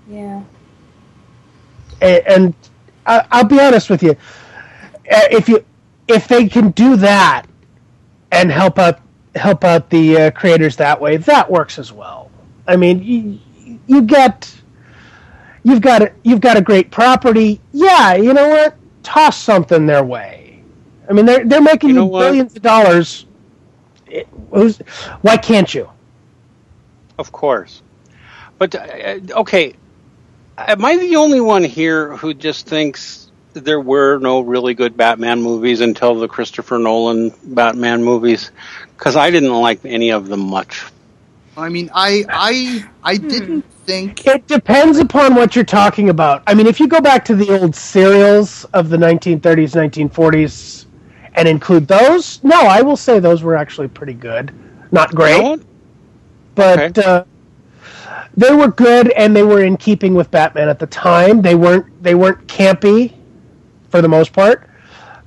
Yeah. And I'll be honest with you, if they can do that and help out the creators that way, that works as well. I mean, you've got a great property. Yeah, you know what? Toss something their way. I mean, they're making you billions of dollars. Why can't you? Of course. But, okay, am I the only one here who just thinks there were no really good Batman movies until the Christopher Nolan Batman movies? Because I didn't like any of them much. I mean, I didn't think... It depends upon what you're talking about. I mean, if you go back to the old serials of the 1930s, 1940s, and include those, no, I will say those were actually pretty good. Not great, you know but they were good, and they were in keeping with Batman at the time. They weren't campy, for the most part,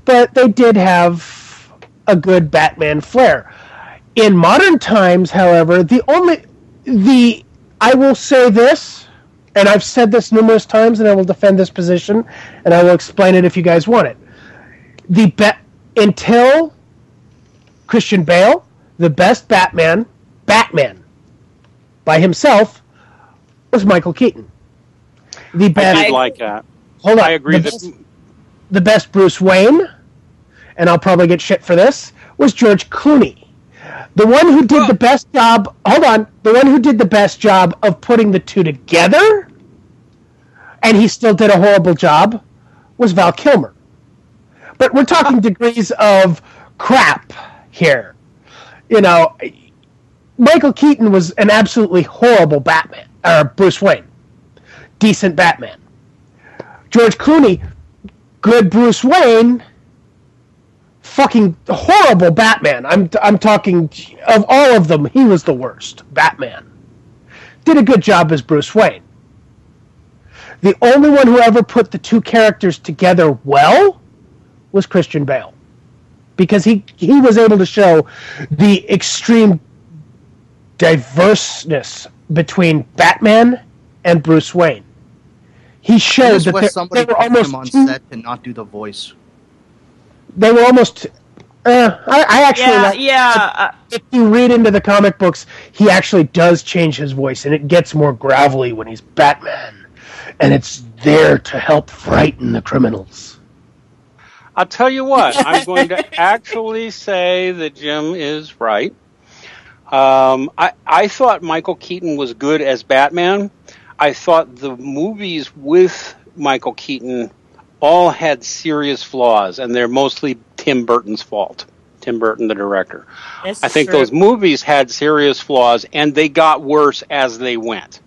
but they did have a good Batman flair. In modern times, however, I will say this, and I've said this numerous times, and I will defend this position, and I will explain it if you guys want it. until Christian Bale, the best Batman by himself was Michael Keaton. The best, I did like that. Hold on. I agree. The best Bruce Wayne, and I'll probably get shit for this, was George Clooney. The one who did the best job. Hold on. The one who did the best job of putting the two together, and he still did a horrible job, was Val Kilmer. But we're talking degrees of crap here. You know, Michael Keaton was an absolutely horrible Batman, or Bruce Wayne. Decent Batman. George Clooney, good Bruce Wayne, fucking horrible Batman. I'm talking, of all of them, he was the worst Batman. Did a good job as Bruce Wayne. The only one who ever put the two characters together well was Christian Bale. Because he was able to show the extreme diverseness between Batman and Bruce Wayne. He showed that they were almost on set to not do the voice. They were almost. I actually if you read into the comic books, he actually does change his voice, and it gets more gravelly when he's Batman, and it's there to help frighten the criminals. I'll tell you what. I'm going to actually say that Jim is right. I thought Michael Keaton was good as Batman. I thought the movies with Michael Keaton all had serious flaws, and they're mostly Tim Burton's fault. Tim Burton, the director. I think those movies had serious flaws, and they got worse as they went.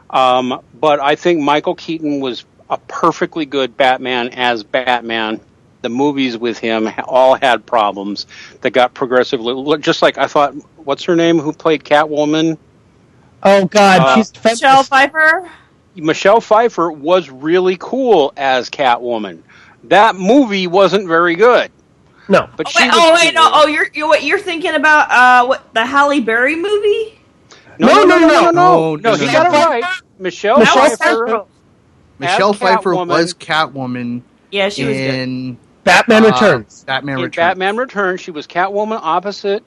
But I think Michael Keaton was a perfectly good Batman as Batman. The movies with him all had problems that got progressively... Just like I thought... What's her name who played Catwoman? Oh, God. She's Michelle Pfeiffer? Michelle Pfeiffer was really cool as Catwoman. That movie wasn't very good. No. But you're thinking about the Halle Berry movie? No. He got it right. Michelle Pfeiffer. Michelle Pfeiffer was Catwoman. Yeah, she was good. Batman Returns. Batman Returns. She was Catwoman opposite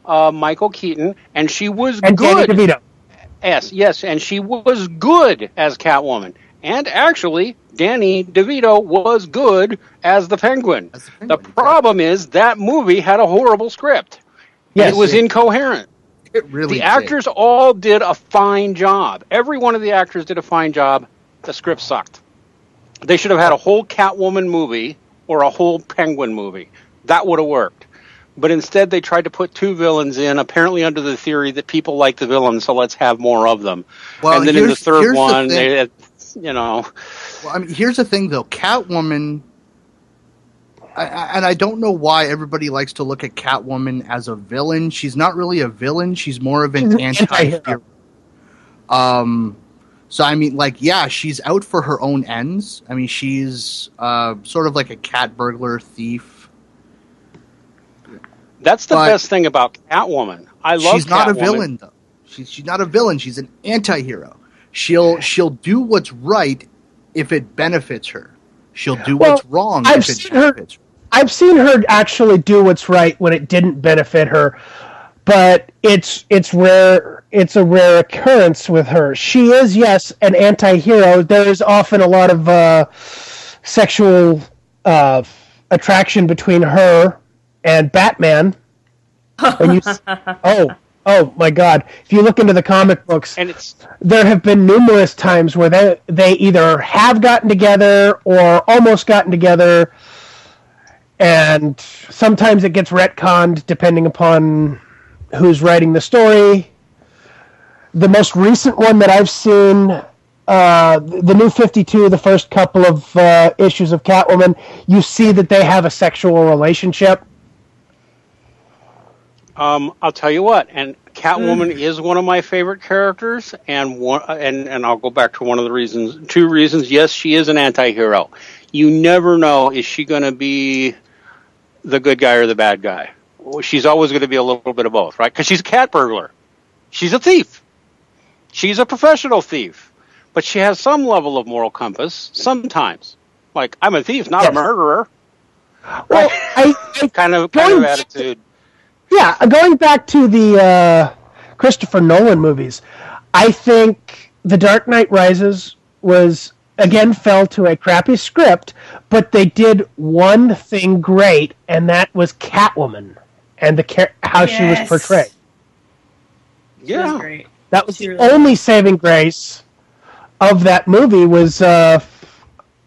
Michael Keaton, and she was good. Danny DeVito. Yes, and she was good as Catwoman. And actually, Danny DeVito was good as the Penguin. The problem is that movie had a horrible script. Yes, it was incoherent. It really The actors all did a fine job. Every one of the actors did a fine job. The script sucked. They should have had a whole Catwoman movie or a whole Penguin movie. That would have worked. But instead, they tried to put two villains in, apparently under the theory that people like the villains, so let's have more of them. Well, and then in the third one, Well, I mean, here's the thing, though. Catwoman, and I don't know why everybody likes to look at Catwoman as a villain. She's not really a villain. She's more of an anti-hero. So, I mean, she's out for her own ends. I mean, she's sort of like a cat burglar thief. That's the best thing about Catwoman. I love She's not Catwoman. A villain, though. She's not a villain. She's an anti-hero. She'll do what's right if it benefits her. She'll do what's wrong if it benefits her. I've seen her actually do what's right when it didn't benefit her, but it's rare. It's a rare occurrence with her. She is, yes, an anti-hero. There is often a lot of sexual attraction between her and Batman. And oh my God! If you look into the comic books, there have been numerous times where they either have gotten together or almost gotten together, and sometimes it gets retconned depending upon who's writing the story. The most recent one that I've seen, the New 52, the first couple of issues of Catwoman, you see that they have a sexual relationship. I'll tell you what, and Catwoman is one of my favorite characters, and I'll go back to one of the reasons, two reasons. Yes, she is an anti-hero. You never know, is she going to be the good guy or the bad guy? Well, she's always going to be a little bit of both, right? Because she's a cat burglar. She's a thief. She's a professional thief. But she has some level of moral compass, sometimes. Like, I'm a thief, not a murderer. Well, I kind of attitude. Yeah, going back to the Christopher Nolan movies, I think The Dark Knight Rises fell to a crappy script, but they did one thing great, and that was Catwoman and how she was portrayed. Yeah, great. That was the only saving grace of that movie was, I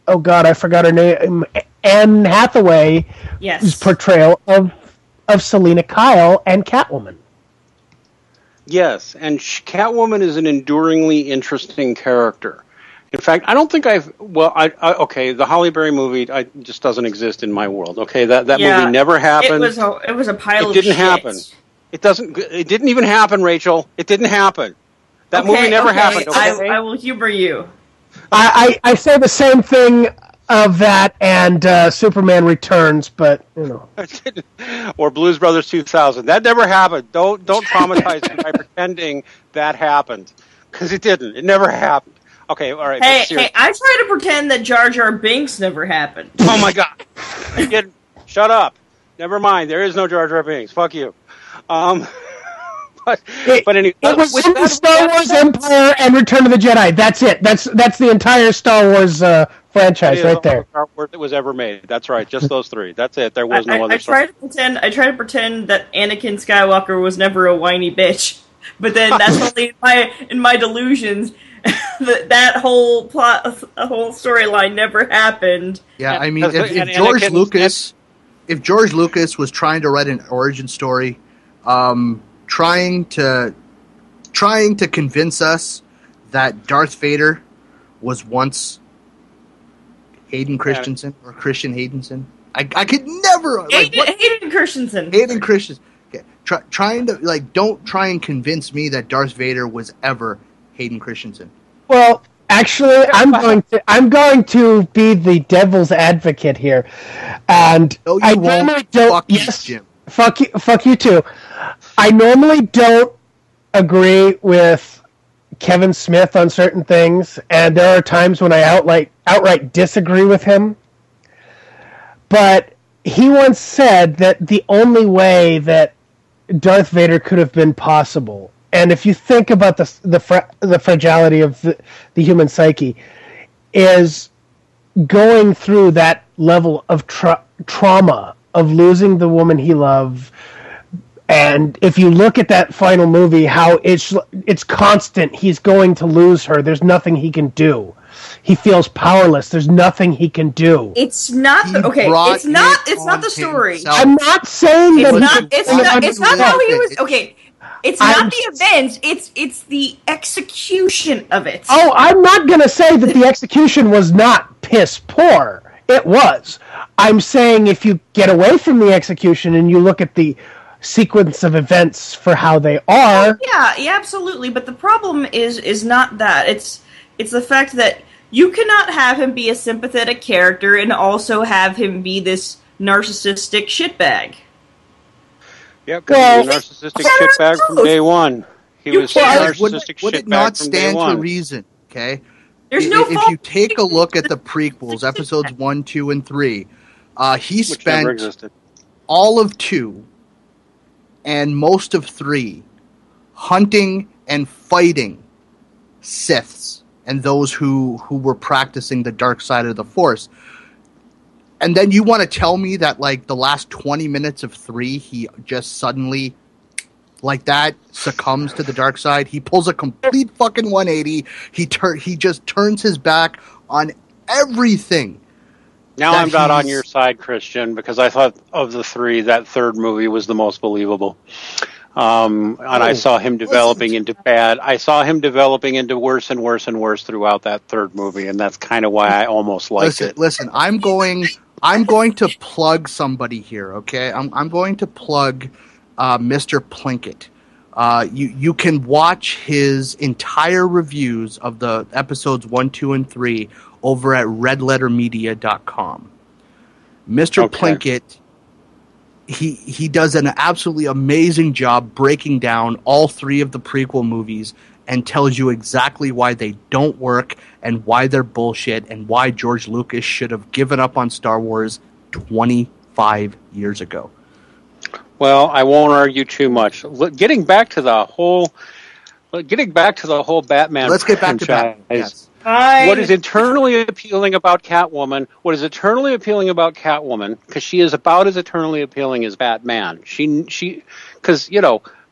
forgot her name, Anne Hathaway's portrayal of Selena Kyle and Catwoman. Yes, and Catwoman is an enduringly interesting character. In fact, I don't think the Halle Berry movie just doesn't exist in my world. Okay, that movie never happened. It was a pile of shit. It didn't happen. It didn't even happen, Rachel. It didn't happen. That movie never happened. Okay? I will humor you. I say the same thing of that and Superman Returns, but or Blues Brothers 2000. That never happened. Don't traumatize me by pretending that happened, because it didn't. It never happened. Okay, all right. Hey, I try to pretend that Jar Jar Binks never happened. Oh my God! You didn't. Shut up. Never mind. There is no Jar Jar Binks. Fuck you. But anyway, it was in the Star Wars Empire and Return of the Jedi. That's it. That's the entire Star Wars franchise right there. Star Wars that was ever made. That's right. Just those three. That's it. There was no other. I try to pretend that Anakin Skywalker was never a whiny bitch, but then that's only in my delusions. that whole storyline never happened. Yeah, I mean, if George Lucas was trying to write an origin story, trying to convince us that Darth Vader was once Hayden Christensen or Christian Haydenson. I could never Hayden Christensen. Hayden Christensen. Okay. Don't try and convince me that Darth Vader was ever Hayden Christensen. Well, actually, I'm going to be the devil's advocate here, and I normally don't. Fuck yes, Jim. Fuck you too. I normally don't agree with Kevin Smith on certain things, and there are times when I outright disagree with him. But he once said that the only way that Darth Vader could have been possible, and if you think about the fragility of the human psyche, is going through that level of trauma of losing the woman he loved. And if you look at that final movie, how it's constant. He's going to lose her. There's nothing he can do. He feels powerless. There's nothing he can do. It's not It's not the story. Himself. I'm not saying that. It's not how he was. Okay. It's not the events. It's the execution of it. Oh, I'm not going to say that the execution was not piss poor. It was. I'm saying if you get away from the execution and you look at the sequence of events for how they are. Yeah, absolutely. But the problem is not that. It's the fact that you cannot have him be a sympathetic character and also have him be this narcissistic shitbag. Yeah, because he was a narcissistic shitbag from day one. He was a narcissistic shitbag from day one. Would it not stand to reason, okay? There's no if you take a look at the prequels, episodes 1, 2, and 3, he spent all of 2 and most of 3 hunting and fighting Siths and those who were practicing the dark side of the Force. And then you want to tell me that, like, the last 20 minutes of 3, he just suddenly, like that, succumbs to the dark side? He pulls a complete fucking 180. He just turns his back on everything. Now I'm not on your side, Christian, because I thought of the 3, that third movie was the most believable. And I saw him developing into bad. I saw him developing into worse and worse and worse throughout that third movie, and that's kind of why I almost liked it. Listen, I'm going to plug somebody here, okay? I'm going to plug Mr. Plinkett. You can watch his entire reviews of the episodes 1, 2, and 3 over at redlettermedia.com. Mr. Plinkett, he does an absolutely amazing job breaking down all 3 of the prequel movies and tells you exactly why they don't work and why they're bullshit and why George Lucas should have given up on Star Wars 20 5 years ago. Well, I won't argue too much. Getting back to the whole Batman. Let's get back to Batman. Yes. What is eternally appealing about Catwoman? Because she is about as eternally appealing as Batman. Because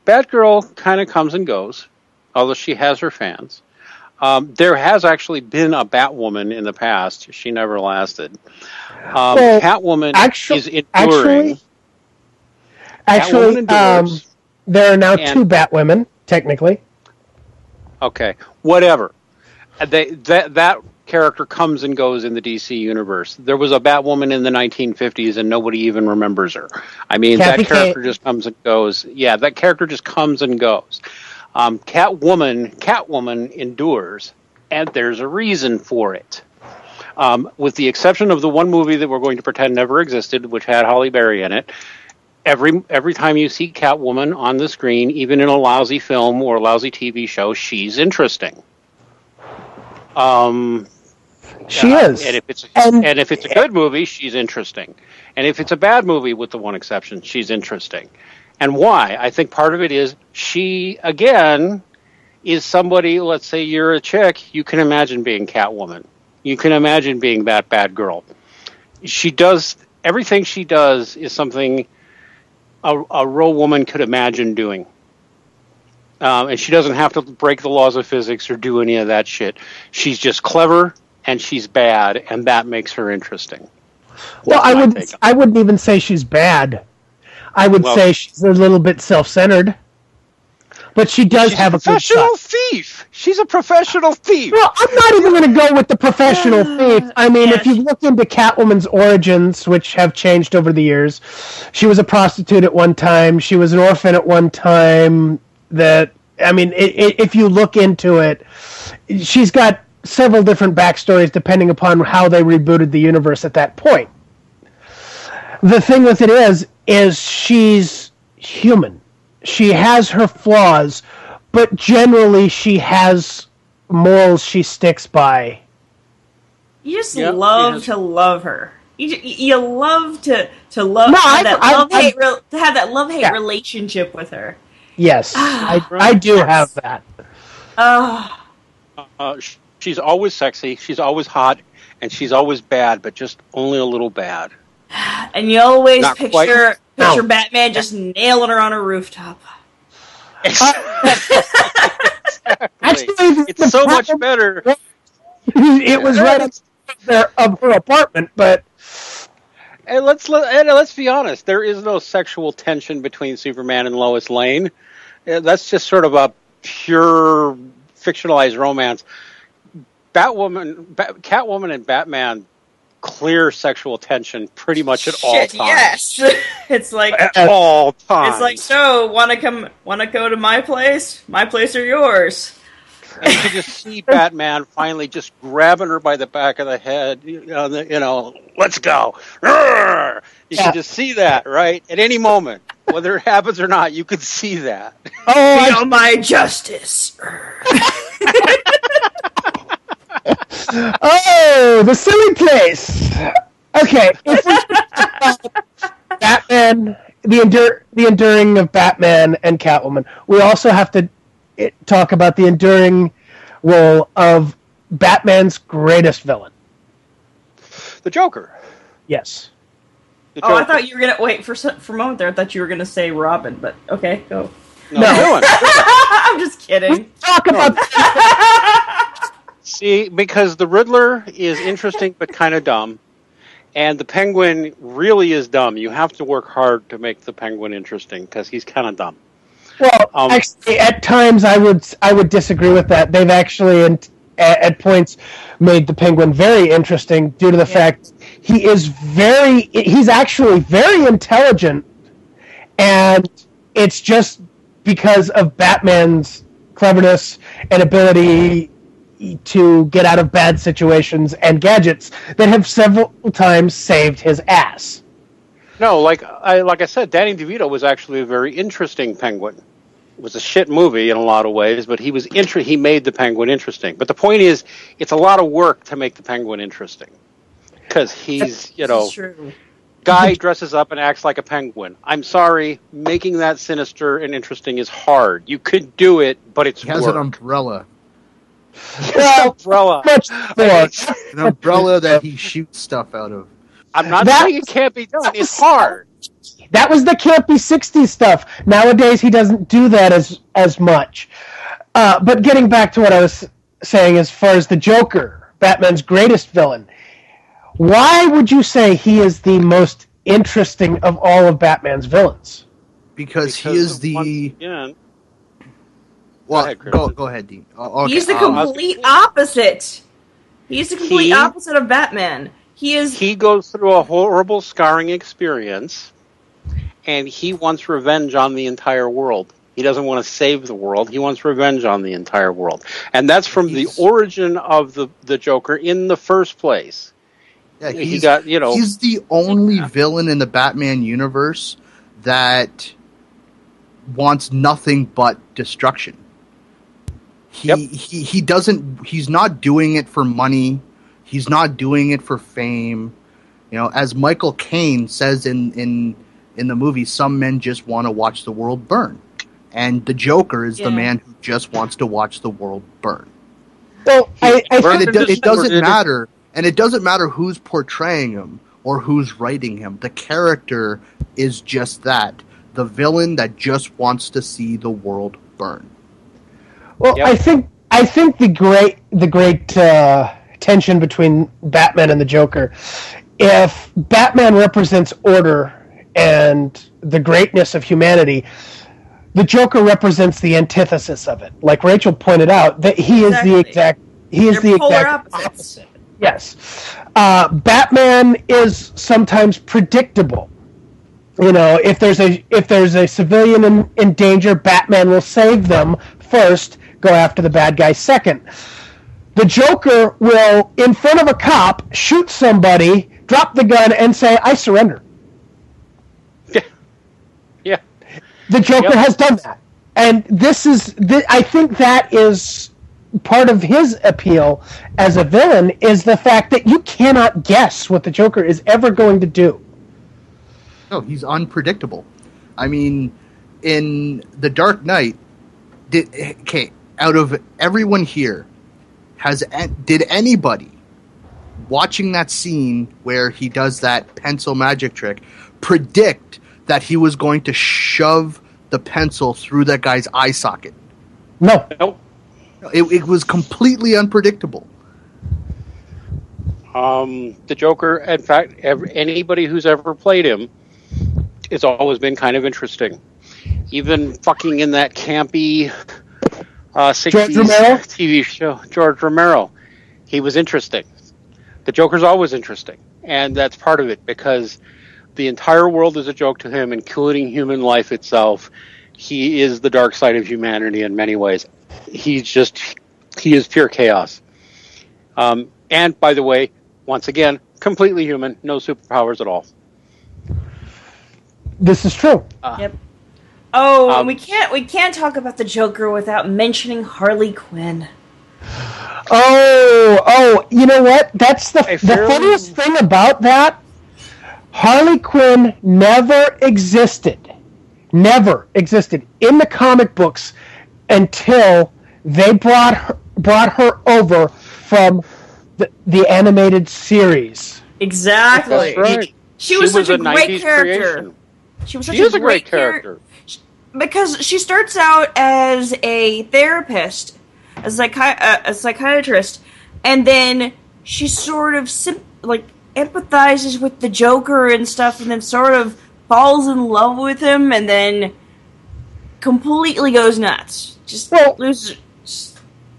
Batgirl kind of comes and goes, although she has her fans. There has actually been a Batwoman in the past. She never lasted. Catwoman is enduring. Actually, there are now 2 Batwomen, technically. Okay, whatever. That character comes and goes in the DC universe. There was a Batwoman in the 1950s, and nobody even remembers her. I mean, that character just comes and goes. Yeah, that character just comes and goes. Catwoman endures, and there's a reason for it. With the exception of the one movie that we're going to pretend never existed, which had Halle Berry in it. Every time you see Catwoman on the screen, even in a lousy film or a lousy TV show, she's interesting. She is. And if it's a good movie, she's interesting. And if it's a bad movie, with the one exception, she's interesting. And why? I think part of it is she, again, is somebody, let's say you're a chick, you can imagine being Catwoman. You can imagine being that bad girl. Everything she does is something a real woman could imagine doing. And she doesn't have to break the laws of physics or do any of that shit. She's just clever and she's bad, and that makes her interesting. Well, I wouldn't even say she's bad. I would say she's a little bit self-centered. But she does have a professional thief. She's a professional thief. Well, I'm not even going to go with the professional thief. I mean, if you look into Catwoman's origins, which have changed over the years, she was a prostitute at one time. She was an orphan at one time. If you look into it, she's got several different backstories depending upon how they rebooted the universe at that point. The thing with it is she's human. She has her flaws, but generally she has morals she sticks by. You just love to love her. You love to love have that love-hate relationship with her. Yes, I do have that. She's always sexy, she's always hot, and she's always bad, but just only a little bad. And you always picture Batman just nailing her on a rooftop. Exactly. Actually, it's so much better. It was right of her apartment, but... And let's be honest, there is no sexual tension between Superman and Lois Lane. That's just sort of a pure fictionalized romance. Catwoman and Batman clear sexual tension pretty much at all times. Yes, it's like at all times. It's like, so want to go to my place? My place or yours? And you can just see Batman finally just grabbing her by the back of the head. Let's go. You can just see that, right? At any moment, whether it happens or not, you can see that. Feel my justice. Oh, the silly place. Okay, if we talk about Batman, the enduring of Batman and Catwoman, we also have to talk about the enduring role of Batman's greatest villain, the Joker. Yes. Oh, I thought you were gonna wait for a moment there. I thought you were gonna say Robin, but okay, go. No. I'm just kidding. Talk about. See, because the Riddler is interesting but kind of dumb, and the Penguin really is dumb. You have to work hard to make the Penguin interesting because he's kind of dumb. Well, actually, at times I would disagree with that. They've actually, at points, made the Penguin very interesting due to the fact he's actually very intelligent, and it's just because of Batman's cleverness and ability to get out of bad situations and gadgets that have several times saved his ass. No, like I said, Danny DeVito was actually a very interesting Penguin. It was a shit movie in a lot of ways, but he made the Penguin interesting. But the point is, it's a lot of work to make the Penguin interesting. Because he's, True. Guy dresses up and acts like a penguin. I'm sorry, making that sinister and interesting is hard. You could do it, but it's He has an umbrella. Umbrella. An umbrella that he shoots stuff out of. I'm not saying it can't be done. It's hard. That was the campy 60s stuff. Nowadays, he doesn't do that as much. But getting back to what I was saying as far as the Joker, Batman's greatest villain, why would you say he is the most interesting of all of Batman's villains? Because he is the... Well, go ahead, Dean. Okay. He's the complete opposite. He's the complete opposite of Batman. He goes through a horrible scarring experience, and he wants revenge on the entire world. He doesn't want to save the world. He wants revenge on the entire world. And that's from the origin of the Joker in the first place. Yeah, he's the only villain in the Batman universe that wants nothing but destruction. He's not doing it for money. He's not doing it for fame. You know, as Michael Caine says in the movie, some men just want to watch the world burn. And the Joker is the man who just wants to watch the world burn. Well, it doesn't matter. And it doesn't matter who's portraying him or who's writing him. The character is just that. The villain that just wants to see the world burn. Well, I think the great tension between Batman and the Joker, if Batman represents order and the greatness of humanity, the Joker represents the antithesis of it. Like Rachel pointed out, that he is the exact opposite. Yes. Batman is sometimes predictable. You know, if there's a civilian in danger, Batman will save them first, go after the bad guy second. The Joker will, in front of a cop, shoot somebody, drop the gun, and say, "I surrender." Yeah. The Joker has done that. And I think that is part of his appeal as a villain, is the fact that you cannot guess what the Joker is ever going to do. No, he's unpredictable. I mean, in The Dark Knight, out of everyone here, did anybody watching that scene where he does that pencil magic trick predict that he was going to shove the pencil through that guy's eye socket? No. Nope. It was completely unpredictable. The Joker, in fact, anybody who's ever played him, it's always been kind of interesting. Even fucking in that campy 60s TV show, George Romero, he was interesting. The Joker's always interesting, and that's part of it, because the entire world is a joke to him, including human life itself. He is the dark side of humanity in many ways. He is pure chaos. And by the way, once again, completely human, no superpowers at all. This is true. Yep. Oh, we can't talk about the Joker without mentioning Harley Quinn. Oh, you know what? That's the funniest thing about that. Harley Quinn never existed in the comic books until they brought her over from the animated series. Exactly. That's right. She was such a great character. Creation. She was such a great character. Because she starts out as a therapist, a psychiatrist, and then she sort of empathizes with the Joker and stuff, and then sort of falls in love with him, and then completely goes nuts. Loses.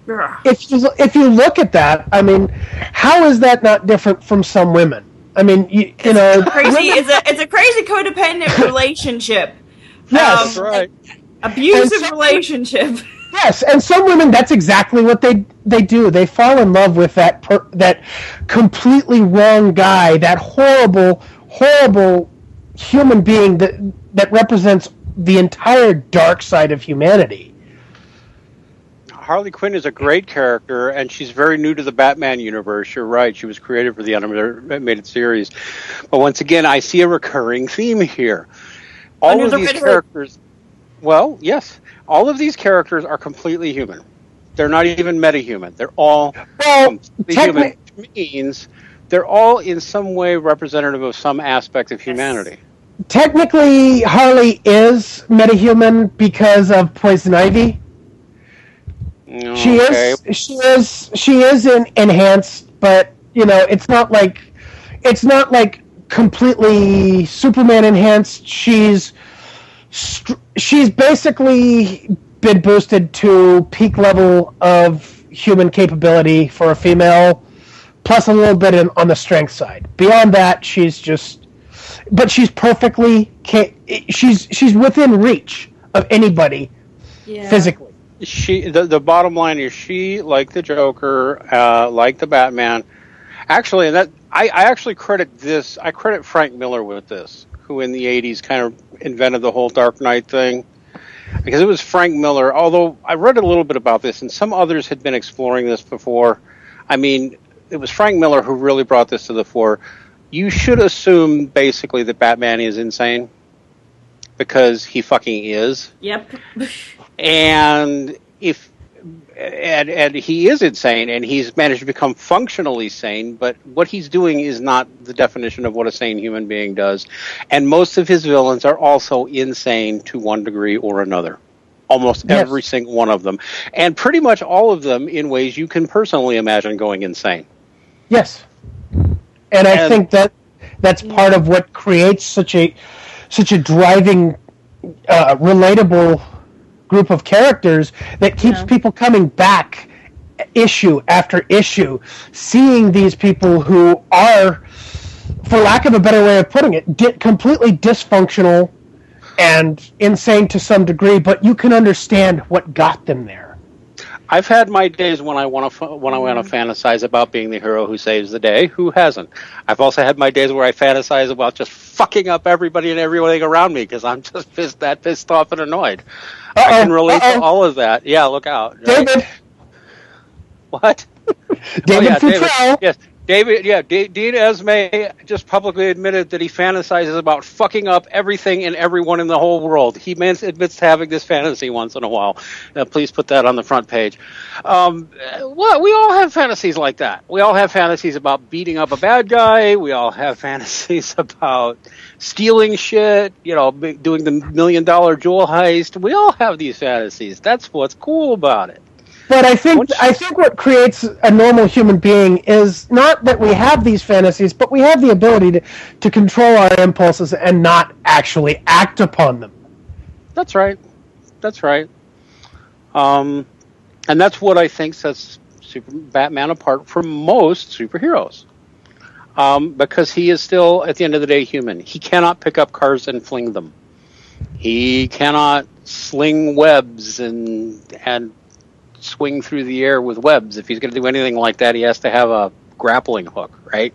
If you look at that, I mean, how is that not different from some women? I mean, you know, it's a crazy codependent relationship. Yes, that's right. Abusive relationship. Yes, and some women, that's exactly what they do. They fall in love with that completely wrong guy, that horrible human being that represents the entire dark side of humanity. Harley Quinn is a great character, and she's very new to the Batman universe. You're right; she was created for the animated series. But once again, I see a recurring theme here. All of these characters, well, yes, all of these characters are completely human. They're not even metahuman. They're all completely human, which means they're all in some way representative of some aspect of humanity. Technically, Harley is metahuman because of Poison Ivy. Okay. She is enhanced, but it's not like completely Superman enhanced. She's basically been boosted to peak level of human capability for a female, plus a little bit on the strength side. Beyond that, she's perfectly she's within reach of anybody physically. The bottom line is she, like the Joker, like the Batman. Actually, and that I actually credit Frank Miller with this, who in the 80s kind of invented the whole Dark Knight thing. Because it was Frank Miller, although I read a little bit about this, and some others had been exploring this before. I mean, it was Frank Miller who really brought this to the fore. You should assume, basically, that Batman is insane. Because he fucking is. Yep. And he is insane, and he's managed to become functionally sane, but what he's doing is not the definition of what a sane human being does. And most of his villains are also insane to one degree or another. Almost every single one of them. And pretty much all of them in ways you can personally imagine going insane. Yes. And I think that's part of what creates such a driving, relatable group of characters that keeps people coming back issue after issue, seeing these people who are, for lack of a better way of putting it, completely dysfunctional and insane to some degree, but you can understand what got them there. I've had my days when I want to fantasize about being the hero who saves the day. Who hasn't? I've also had my days where I fantasize about just fucking up everybody and everything around me because I'm just pissed off and annoyed. I can relate to all of that. Yeah, look out. Right? David. What? David Futrell. David. Yes. David, Dean Esme just publicly admitted that he fantasizes about fucking up everything and everyone in the whole world. He admits to having this fantasy once in a while. Please put that on the front page. We all have fantasies like that. We all have fantasies about beating up a bad guy. We all have fantasies about stealing shit, doing the $1 million jewel heist. We all have these fantasies. That's what's cool about it. But I think what creates a normal human being is not that we have these fantasies, but we have the ability to control our impulses and not actually act upon them. That's right. And that's what I think sets Batman apart from most superheroes. Because he is still, at the end of the day, human. He cannot pick up cars and fling them. He cannot sling webs and swing through the air with webs. If he's going to do anything like that, he has to have a grappling hook, right?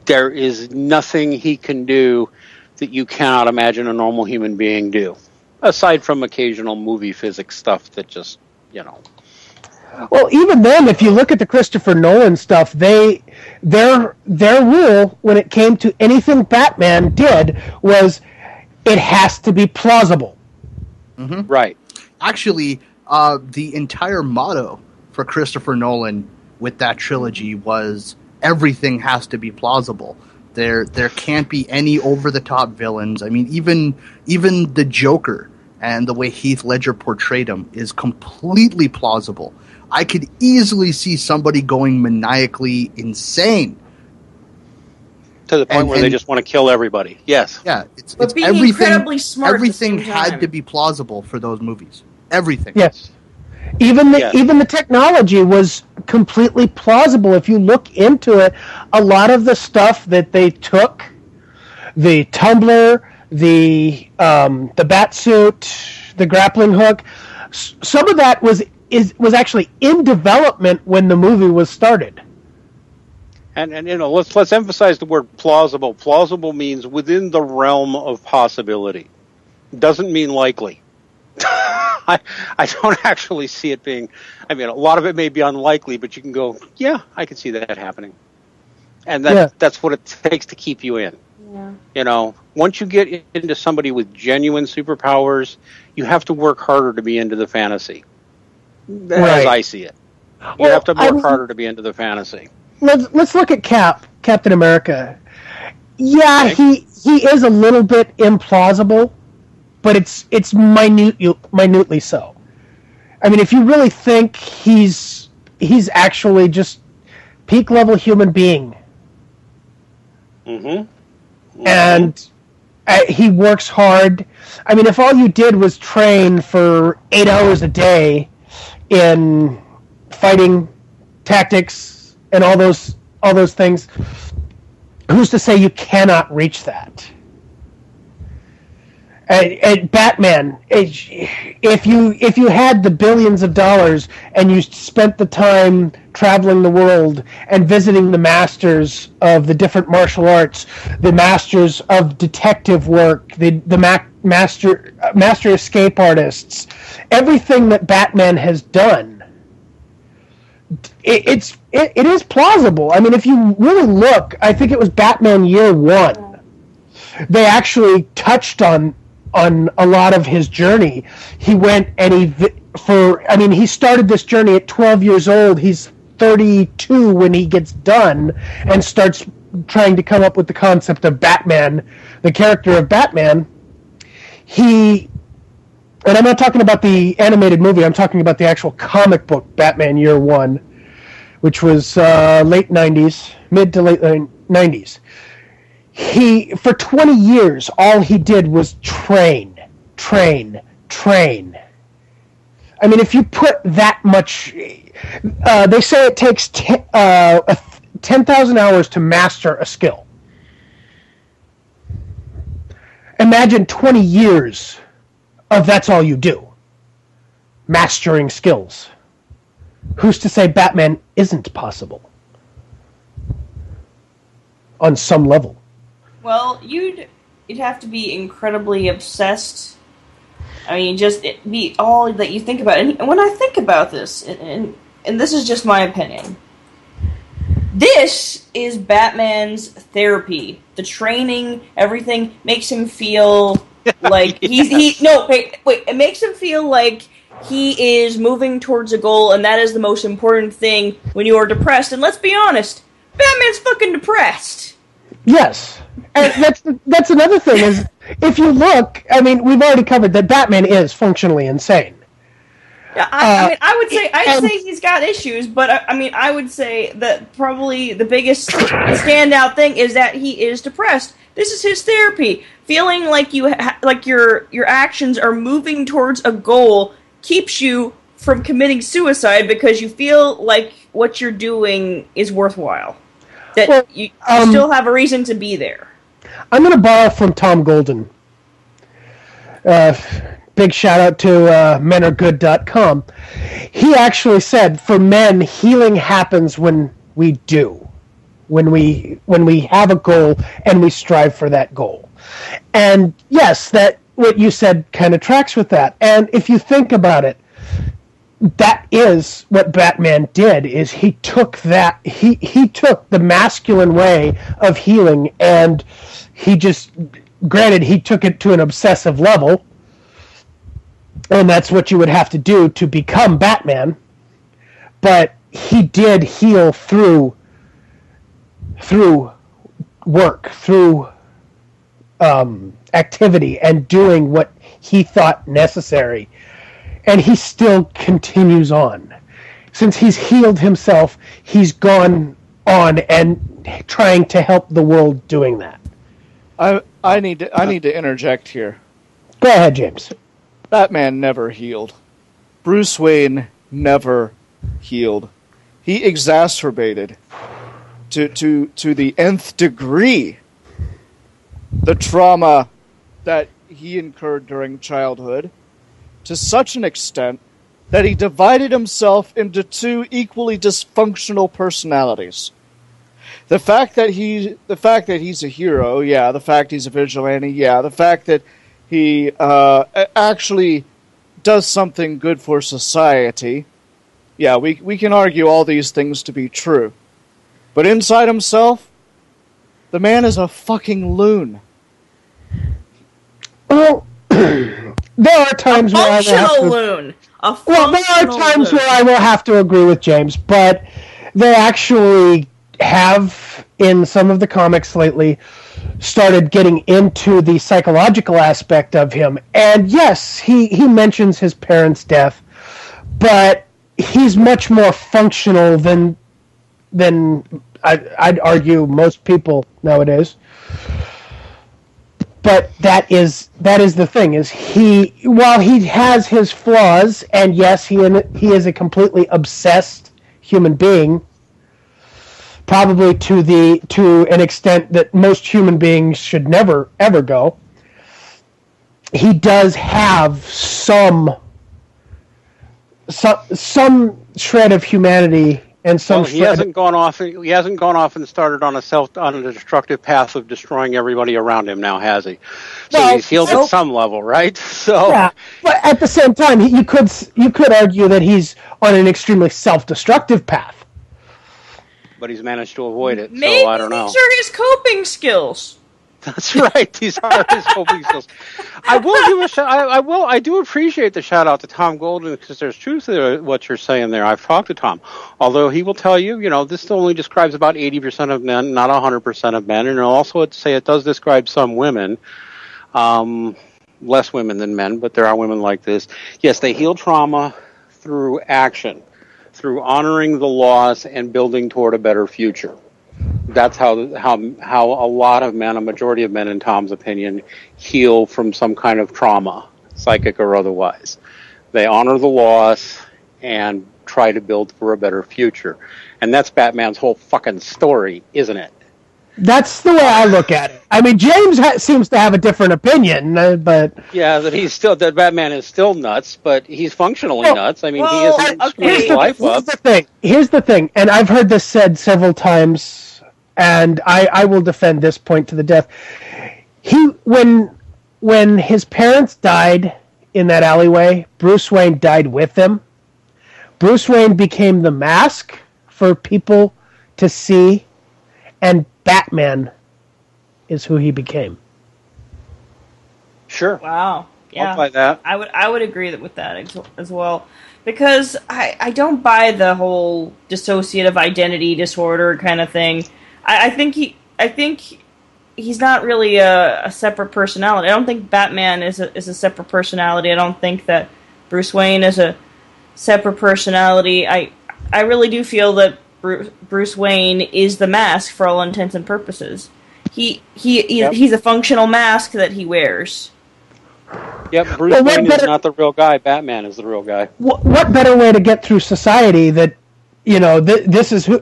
There is nothing he can do that you cannot imagine a normal human being do, aside from occasional movie physics stuff that just, Well, even then, if you look at the Christopher Nolan stuff, their rule when it came to anything Batman did was it has to be plausible. Mm-hmm. Right. Actually, the entire motto for Christopher Nolan with that trilogy was everything has to be plausible. There can't be any over-the-top villains. I mean, even the Joker and the way Heath Ledger portrayed him is completely plausible. I could easily see somebody going maniacally insane. To the point where they just want to kill everybody. Yes. Yeah. It's being everything, incredibly smart everything at the same time. had to be plausible for those movies. Everything. Yes. Even the technology was completely plausible. If you look into it, a lot of the stuff that they took, the tumbler, the bat suit, the grappling hook, some of that was actually in development when the movie was started. And let's emphasize the word plausible. Plausible means within the realm of possibility. Doesn't mean likely. I don't actually see it being. I mean, a lot of it may be unlikely, but you can go, yeah, I can see that happening, and that's what it takes to keep you in. Yeah. You know, once you get into somebody with genuine superpowers, you have to work harder to be into the fantasy. As I see it, you have to work harder to be into the fantasy. Let's look at Captain America. Yeah, okay. He is a little bit implausible, but it's minutely so. I mean, if you really think he's actually just peak level human being, and he works hard. I mean, if all you did was train for 8 hours a day in fighting tactics and all those things, who's to say you cannot reach that? And Batman, if you had the billions of dollars and you spent the time traveling the world and visiting the masters of the different martial arts, the masters of detective work, the master escape artists, everything that Batman has done, it is plausible. I mean, if you really look, I think it was Batman Year One. They actually touched on a lot of his journey. He went and he started this journey at 12 years old. He's 32 when he gets done and starts trying to come up with the concept of Batman, the character of Batman. And I'm not talking about the animated movie, I'm talking about the actual comic book Batman Year One, which was mid to late 90s. For 20 years, all he did was train. I mean, if you put that much... they say it takes 10,000 hours to master a skill. Imagine 20 years of that's all you do. Mastering skills. Who's to say Batman isn't possible? On some level. Well, you'd have to be incredibly obsessed. I mean, just be all that you think about. And when I think about this, and this is just my opinion, this is Batman's therapy. The training, everything makes him feel like it makes him feel like he is moving towards a goal, and that is the most important thing when you are depressed. And let's be honest, Batman's fucking depressed. Yes. And that's another thing is, if you look, I mean, we've already covered that Batman is functionally insane. Yeah, I'd say he's got issues, but I would say that probably the biggest standout thing is that he is depressed. This is his therapy. Feeling like your actions are moving towards a goal keeps you from committing suicide because you feel like what you're doing is worthwhile. That you still have a reason to be there. I'm going to borrow from Tom Golden. Big shout out to menaregood.com. He actually said, for men, healing happens when we do. When we have a goal and we strive for that goal. And yes, that what you said kind of tracks with that. And if you think about it, that is what Batman did, is he took that, he took the masculine way of healing and he just, granted, he took it to an obsessive level, and that's what you would have to do to become Batman, but he did heal through work, through activity, and doing what he thought necessary. And he still continues on. Since he's healed himself, he's gone on and trying to help the world doing that. I need to interject here. Go ahead, James. Batman never healed. Bruce Wayne never healed. He exacerbated to the nth degree the trauma that he incurred during childhood, to such an extent that he divided himself into two equally dysfunctional personalities. The fact that he's a hero, yeah. The fact he's a vigilante, yeah. The fact that he actually does something good for society, yeah, we can argue all these things to be true. But inside himself, the man is a fucking loon. Well, there are times where I will have to... loon. Well, there are times where I will have to agree with James, but they actually have, in some of the comics lately, started getting into the psychological aspect of him. And yes, he mentions his parents' death, but he's much more functional than I'd argue most people nowadays. But that is the thing, is while he has his flaws, and yes, he is a completely obsessed human being, probably to an extent that most human beings should never ever go. He does have some shred of humanity and some. Well, he hasn't gone off and started on a destructive path of destroying everybody around him. Now, has he? So well, he's healed at some level, right? So yeah, but at the same time, you could argue that he's on an extremely self-destructive path. But he's managed to avoid it, Maybe so I don't know. These are his coping skills. That's right. These are his coping skills. I do appreciate the shout out to Tom Golden, because there's truth to what you're saying there. I've talked to Tom, although he will tell you, this only describes about 80% of men, not 100% of men, and also it does describe some women, less women than men, but there are women like this. Yes, they heal trauma through action, through honoring the loss and building toward a better future. That's how a lot of men, a majority of men in Tom's opinion, heal from some kind of trauma, psychic or otherwise. They honor the loss and try to build for a better future. And that's Batman's whole fucking story, isn't it? That's the way I look at it. I mean, James seems to have a different opinion, but... Yeah, that Batman is still nuts, but he's functionally nuts. I mean, he isn't screwing his life up. Here's the thing, and I've heard this said several times, and I will defend this point to the death. When his parents died in that alleyway, Bruce Wayne died with them. Bruce Wayne became the mask for people to see, and Batman is who he became. Sure. Wow. Yeah. I'll buy that. I would agree with that as well, because I don't buy the whole dissociative identity disorder kind of thing. I think he's not really a separate personality. I don't think Batman is a separate personality. I don't think that Bruce Wayne is a separate personality. I really do feel that Bruce Wayne is the mask for all intents and purposes. He's a functional mask that he wears. Yep, Bruce Wayne is not the real guy. Batman is the real guy. What better way to get through society that, this is who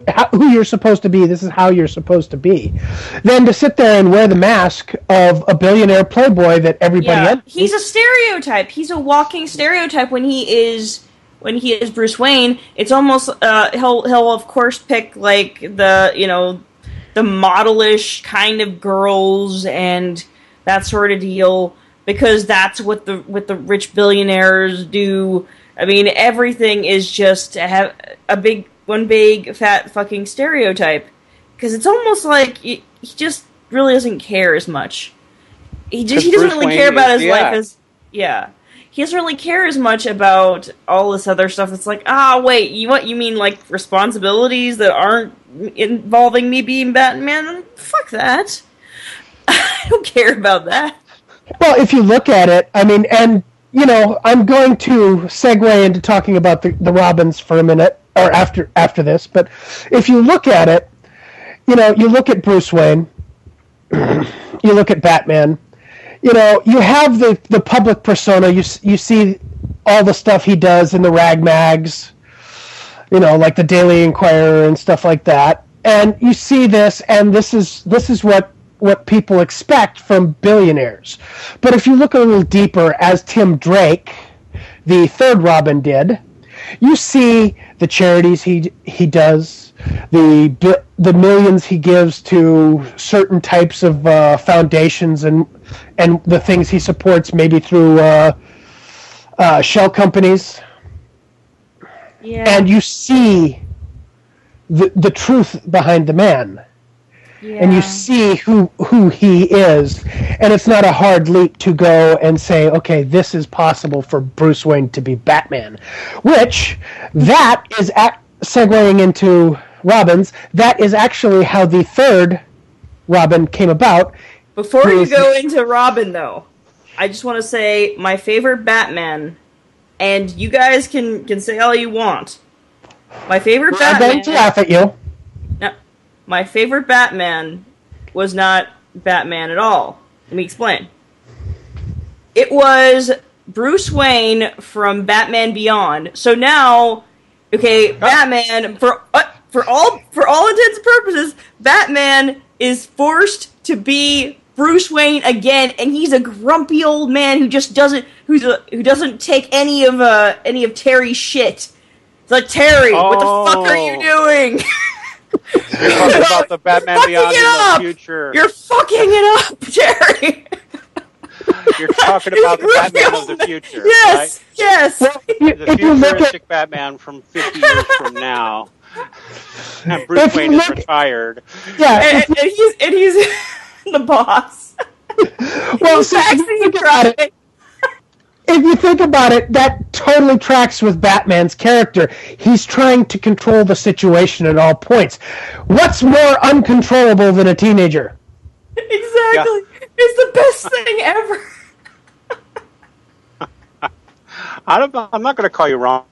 you're supposed to be, this is how you're supposed to be, than to sit there and wear the mask of a billionaire playboy that everybody... He's a stereotype. He's a walking stereotype when he is Bruce Wayne. It's almost he'll of course pick like the modelish kind of girls and that sort of deal, because that's what the rich billionaires do. I mean, everything is just to have one big fat fucking stereotype, because it's almost like he just really doesn't care as much. He doesn't really care about his life as He doesn't really care as much about all this other stuff. It's like, wait, you mean like responsibilities that aren't involving me being Batman? Fuck that. I don't care about that. Well, if you look at it, I mean, and, I'm going to segue into talking about the Robins for a minute, or after this, but if you look at it, you look at Bruce Wayne, you look at Batman, you have the public persona. You see all the stuff he does in the rag mags, like the Daily Inquirer and stuff like that. And you see this, and this is what people expect from billionaires. But if you look a little deeper, as Tim Drake, the third Robin, did, you see the charities he does, the millions he gives to certain types of foundations and the things he supports, maybe through shell companies, and you see the truth behind the man. Yeah. And you see who he is, and it's not a hard leap to go and say, okay, this is possible for Bruce Wayne to be Batman, which that is segueing into Robin's. That is actually how the third Robin came about. Before you go into Robin, though, I just want to say my favorite Batman, and you guys can say all you want. My favorite Batman. I'm going to laugh at you. My favorite Batman was not Batman at all. Let me explain. It was Bruce Wayne from Batman Beyond. So now, okay, Batman for all intents and purposes, Batman is forced to be Bruce Wayne again, and he's a grumpy old man who just doesn't take any of Terry's shit. It's like, Terry, what the fuck are you doing? You're talking about the Batman Beyond in the future. You're fucking it up, Jerry. You're talking about the Batman of the future, yes, right? Yes. The futuristic Batman from 50 years from now. And Bruce Wayne is retired. Yeah, and he's the boss. Well, if you think about it, that totally tracks with Batman's character. He's trying to control the situation at all points. What's more uncontrollable than a teenager? Exactly. Yeah. It's the best thing ever. I'm not going to call you wrong.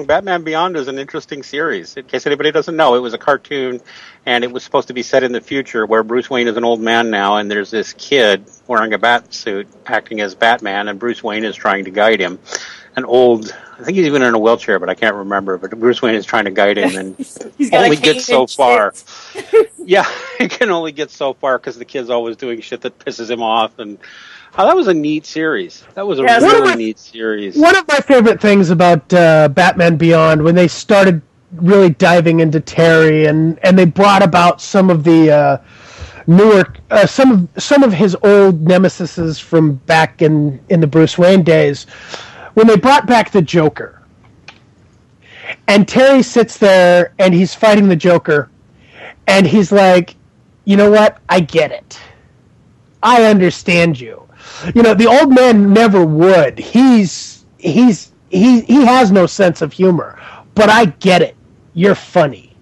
Batman Beyond is an interesting series. In case anybody doesn't know, it was a cartoon, and it was supposed to be set in the future where Bruce Wayne is an old man now, and there's this kid wearing a bat suit acting as Batman, and Bruce Wayne is trying to guide him. An old, I think he's even in a wheelchair, but I can't remember. But Bruce Wayne is trying to guide him, and he's only gets so far. Yeah, he can only get so far because the kid's always doing shit that pisses him off, and that was a neat series. That was a really neat series. One of my favorite things about Batman Beyond, when they started really diving into Terry, and they brought about some of the newer, some of his old nemesises from back in the Bruce Wayne days, when they brought back the Joker, and Terry sits there and he's fighting the Joker, and he's like, you know what? I get it. I understand you. You know, the old man never would. He has no sense of humor. But I get it. You're funny.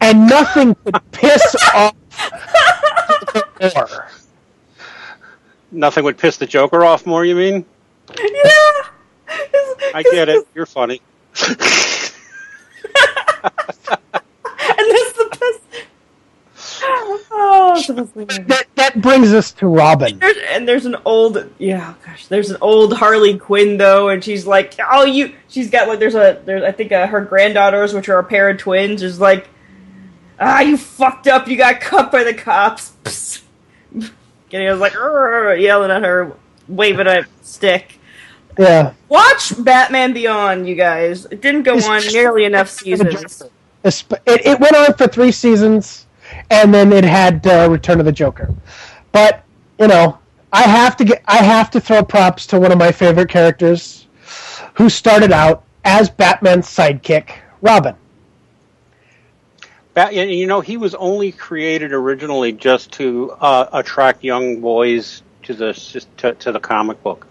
And nothing could piss off more. Nothing would piss the Joker off more, you mean? Yeah. I get it. You're funny. And that's the best. Oh, that brings us to Robin. There's an old Harley Quinn though, and she's like, she's got like, I think her granddaughters, which are a pair of twins, is like, you fucked up, you got cut by the cops. Psst. And he was like, yelling at her, waving a stick. Yeah. Watch Batman Beyond, you guys. It didn't go on nearly enough seasons. It went on for 3 seasons. And then it had Return of the Joker. But, you know, I have to throw props to one of my favorite characters who started out as Batman's sidekick, Robin. You know, he was only created originally just to attract young boys to the comic book.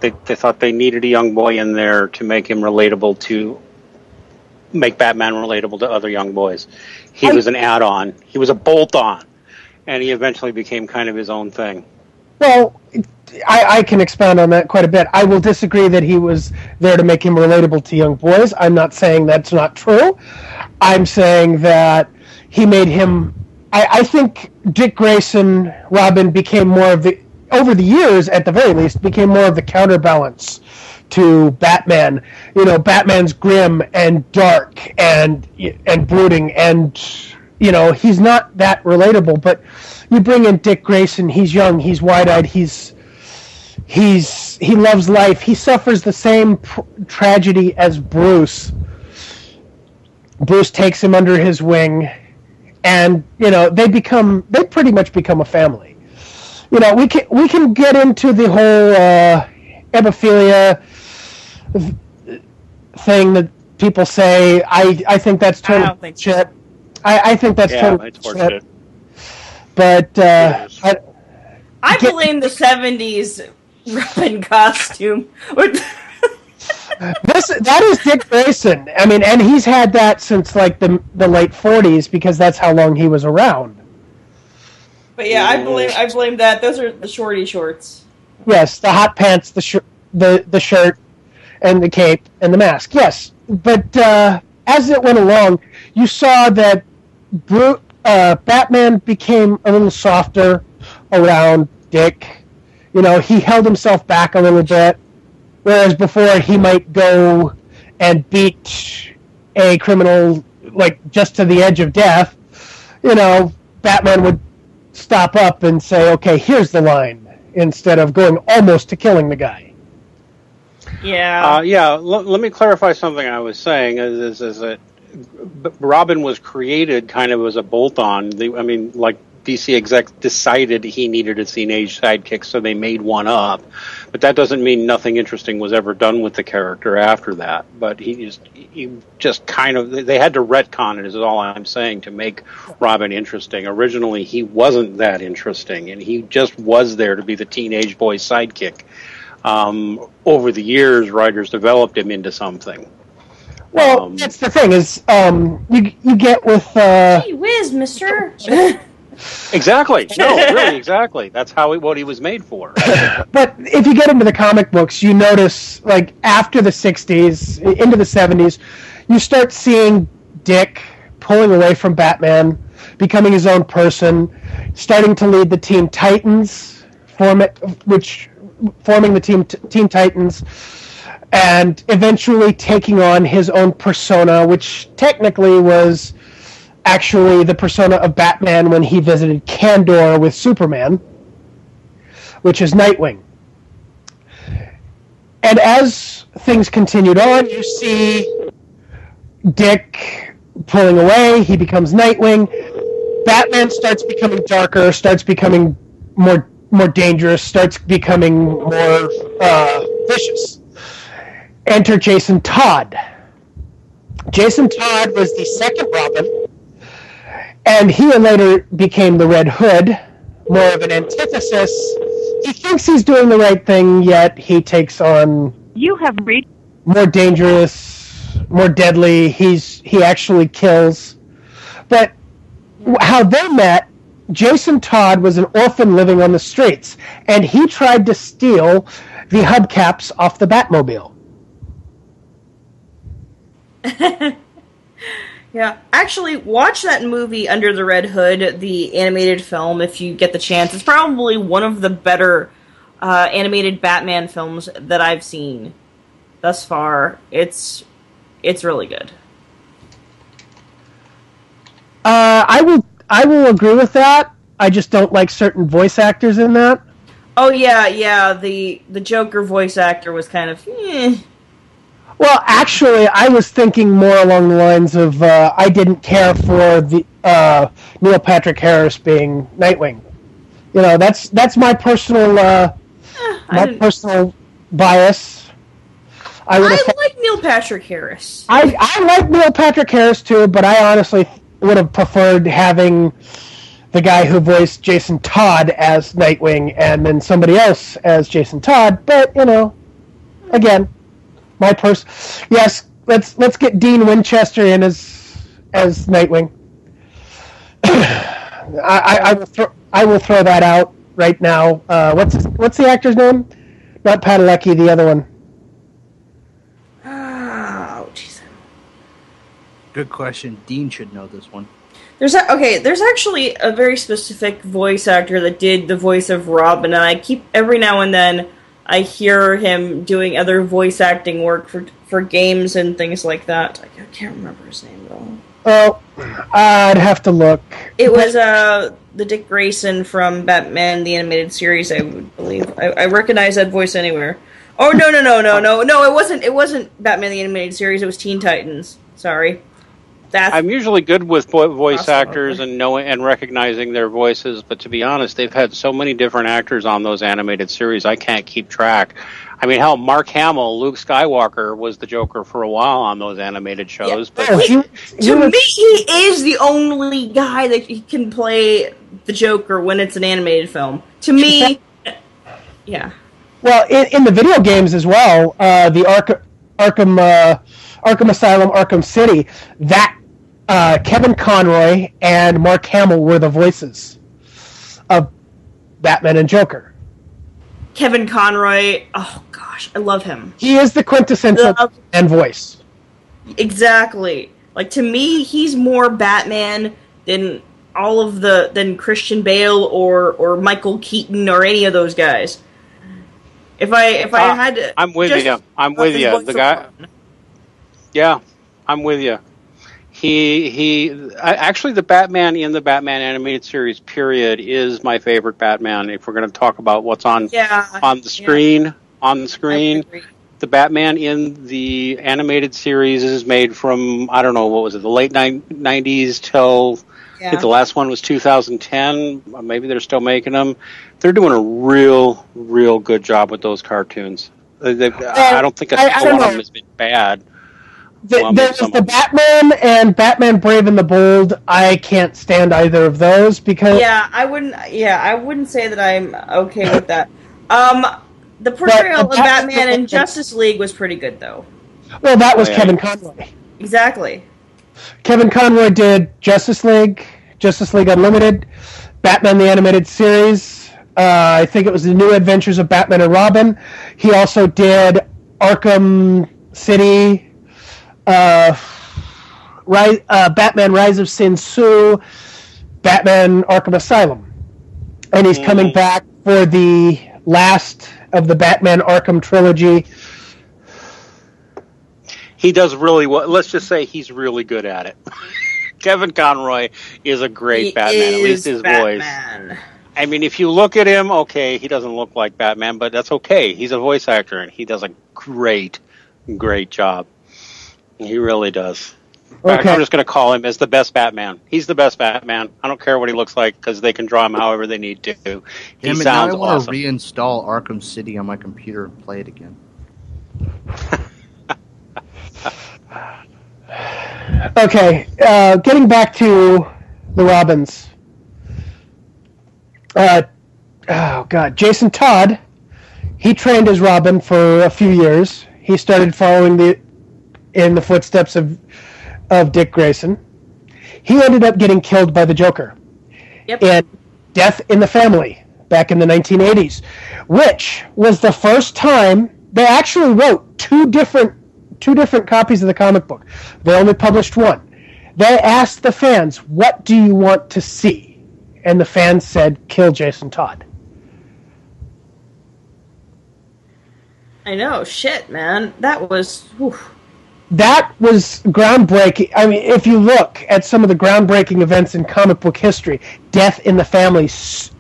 They thought they needed a young boy in there to make him relatable, to make Batman relatable to other young boys. He was an add-on. He was a bolt-on. And he eventually became kind of his own thing. Well, I can expound on that quite a bit. I will disagree that he was there to make him relatable to young boys. I'm not saying that's not true. I'm saying that he made him... I think Dick Grayson, Robin, became more of the... Over the years, at the very least, became more of the counterbalance to Batman. You know, Batman's grim and dark and brooding, and, you know, he's not that relatable, but you bring in Dick Grayson, he's young, he's wide-eyed, he loves life, he suffers the same tragedy as Bruce. Bruce takes him under his wing, and, you know, they pretty much become a family. You know, we can get into the whole ebophilia thing that people say. I think that's total shit. I think that's total shit. But I blame the 70s Robin costume. That is Dick Grayson. I mean, and he's had that since like the late 40s because that's how long he was around. But yeah, I blame that. Those are the shorty shorts. Yes, the hot pants, the shirt, and the cape and the mask. Yes, but as it went along, you saw that Batman became a little softer around Dick. You know, he held himself back a little bit. Whereas before he might go and beat a criminal like just to the edge of death, you know, Batman would stop up and say, "Okay, here's the line," instead of going almost to killing the guy. Yeah. Let me clarify something I was saying. Is that Robin was created kind of as a bolt-on. Like DC execs decided he needed a teenage sidekick, so they made one up. But that doesn't mean nothing interesting was ever done with the character after that. But he just kind of, they had to retcon it, is all I'm saying, to make Robin interesting. Originally, he wasn't that interesting, and he just was there to be the teenage boy sidekick. Over the years, writers developed him into something. Well, that's the thing, is you get with... Gee whiz, mister! Exactly. No, really, exactly. That's what he was made for. But if you get into the comic books, you notice, like, after the 60s, into the 70s, you start seeing Dick pulling away from Batman, becoming his own person, starting to lead the Teen Titans, forming the Teen Titans, and eventually taking on his own persona, which technically was actually the persona of Batman when he visited Kandor with Superman, which is Nightwing. And as things continued on, you see Dick pulling away, he becomes Nightwing, Batman starts becoming darker, starts becoming more dangerous, starts becoming more vicious. Enter Jason Todd. Jason Todd was the second Robin, and he later became the Red Hood, more of an antithesis. He thinks he's doing the right thing, yet he takes on more dangerous, more deadly. He actually kills. But how they met, Jason Todd was an orphan living on the streets, and he tried to steal the hubcaps off the Batmobile. Yeah, actually, watch that movie Under the Red Hood, the animated film, if you get the chance. It's probably one of the better animated Batman films that I've seen thus far. It's really good. I will agree with that. I just don't like certain voice actors in that. Oh yeah. The Joker voice actor was kind of. Well, actually, I was thinking more along the lines of I didn't care for the Neil Patrick Harris being Nightwing. You know, that's my personal personal bias. I like Neil Patrick Harris. I like Neil Patrick Harris too, but I honestly would have preferred having the guy who voiced Jason Todd as Nightwing and then somebody else as Jason Todd. But you know, again. Yes, let's get Dean Winchester in as Nightwing. I will throw that out right now. What's the actor's name? Not Padalecki, the other one. Oh, jeez. Good question. Dean should know this one. There's actually a very specific voice actor that did the voice of Robin, and I keep every now and then I hear him doing other voice acting work for games and things like that. I can't remember his name at all. Oh, I'd have to look. It was the Dick Grayson from Batman the Animated Series, I would believe. I recognize that voice anywhere. Oh no! It wasn't Batman the Animated Series. It was Teen Titans. Sorry. I'm usually good with voice actors and knowing and recognizing their voices, but to be honest, they've had so many different actors on those animated series, I can't keep track. I mean, hell, Mark Hamill, Luke Skywalker, was the Joker for a while on those animated shows. Yeah. But To me, he is the only guy that can play the Joker when it's an animated film. To me, yeah. Well, in the video games as well, the Arkham Asylum, Arkham City, that Kevin Conroy and Mark Hamill were the voices of Batman and Joker. Kevin Conroy, oh gosh, I love him. He is the quintessential Batman voice. Exactly. Like, to me, he's more Batman than than Christian Bale or Michael Keaton or any of those guys. If I had to, I'm with you. I'm with you. The guy. Yeah, I'm with you. Actually, the Batman in the Batman animated series, period, is my favorite Batman. If we're going to talk about what's on the screen, the Batman in the animated series is made from, I don't know, what was it, the late 90s till I think the last one was 2010. Maybe they're still making them. They're doing a real good job with those cartoons. I don't think one of them has been bad. There's the Batman and Batman Brave and the Bold. I can't stand either of those because I wouldn't say that I'm okay with that. The portrayal of Batman in Justice League was pretty good, though. Well, that was Kevin Conroy. Exactly. Kevin Conroy did Justice League Unlimited, Batman the Animated Series. I think it was the New Adventures of Batman and Robin. He also did Arkham City. Batman Rise of Sin Tzu, Batman Arkham Asylum. And he's coming back for the last of the Batman Arkham trilogy. He does really well. Let's just say he's really good at it. Kevin Conroy is a great Batman, at least his voice. I mean, if you look at him, okay, he doesn't look like Batman, but that's okay. He's a voice actor, and he does a great job. He really does. Okay. I'm just going to call him as the best Batman. He's the best Batman. I don't care what he looks like because they can draw him however they need to. He sounds I want awesome. to reinstall Arkham City on my computer and play it again. Okay, getting back to the Robins. Jason Todd, he trained as Robin for a few years. He started following in the footsteps of Dick Grayson. He ended up getting killed by the Joker in Death in the Family back in the 1980s, which was the first time they actually wrote two different copies of the comic book. They only published one. They asked the fans, what do you want to see? And the fans said, kill Jason Todd. I know, shit, man. That was groundbreaking. I mean, if you look at some of the groundbreaking events in comic book history, Death in the Family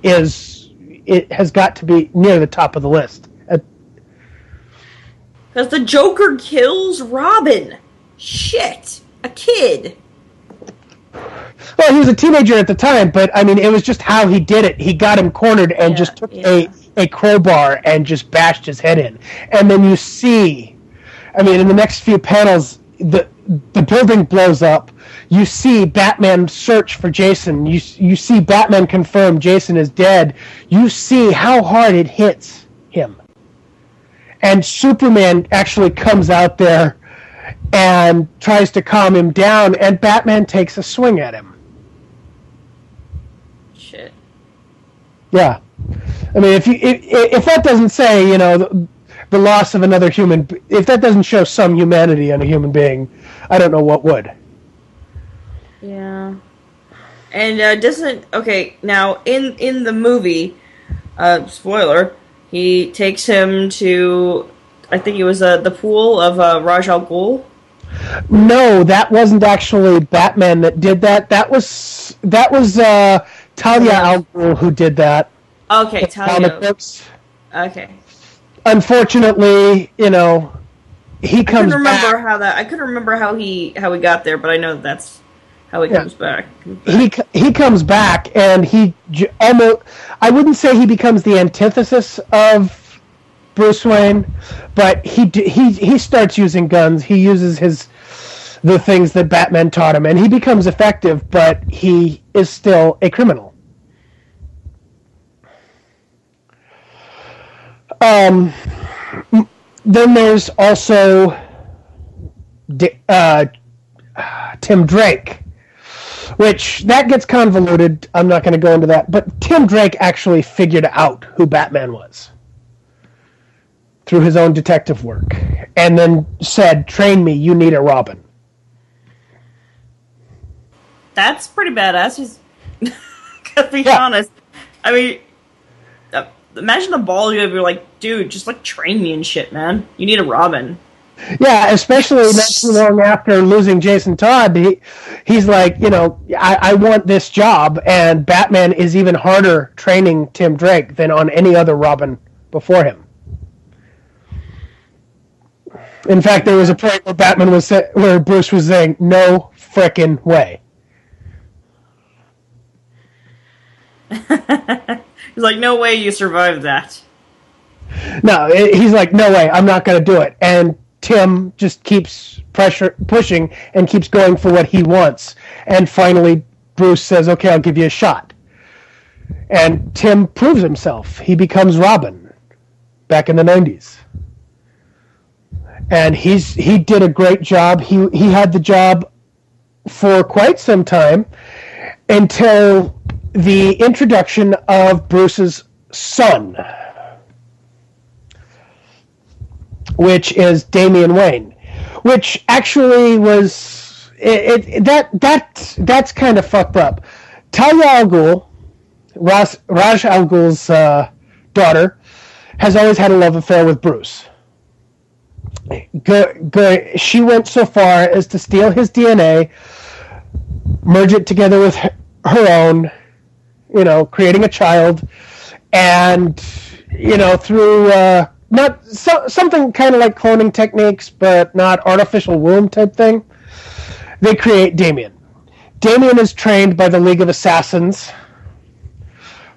has got to be near the top of the list. Because the Joker kills Robin. Shit. A kid. Well, he was a teenager at the time, but, I mean, it was just how he did it. He got him cornered and just took a crowbar and just bashed his head in. And then you see, I mean, in the next few panels, the building blows up. You see Batman search for Jason. You see Batman confirm Jason is dead. You see how hard it hits him. And Superman actually comes out there and tries to calm him down, and Batman takes a swing at him. Shit. Yeah. I mean, if that doesn't say, the loss of another human, if that doesn't show some humanity in a human being, I don't know what would. Yeah. And now in the movie, spoiler, he takes him to, I think it was the pool of Ra's al Ghul. No, that wasn't actually Batman that did that. That was Talia al Ghul who did that. Okay, Talia. Comic books. Okay. Unfortunately, he comes back. I couldn't remember how he got there, but I know that's how he comes back. He comes back, and he almost, I wouldn't say he becomes the antithesis of Bruce Wayne, but he starts using guns. He uses the things that Batman taught him, and he becomes effective, but he is still a criminal. Then there's also Tim Drake, which that gets convoluted. I'm not going to go into that, but Tim Drake actually figured out who Batman was through his own detective work, and then said, "Train me, you need a Robin." That's pretty badass. He's, gotta be honest. I mean, imagine the balls you have. You're like, dude, just like train me and shit, man. You need a Robin. Yeah, especially not too long after losing Jason Todd, he's like, I want this job, and Batman is even harder training Tim Drake than on any other Robin before him. In fact, there was a point where where Bruce was saying, "No frickin' way." He's like, "No way you survived that." No, he's like, "No way, I'm not going to do it." And Tim just keeps pushing and keeps going for what he wants. And finally, Bruce says, "Okay, I'll give you a shot." And Tim proves himself. He becomes Robin back in the 90s. And he did a great job. He had the job for quite some time until the introduction of Bruce's son, which is Damian Wayne, which actually was that's kind of fucked up. Talia al Ghul, Ra's al Ghul's daughter, has always had a love affair with Bruce. She went so far as to steal his DNA, merge it together with her own, creating a child, and through something kind of like cloning techniques, but not artificial womb type thing, they create Damian. Damian is trained by the League of Assassins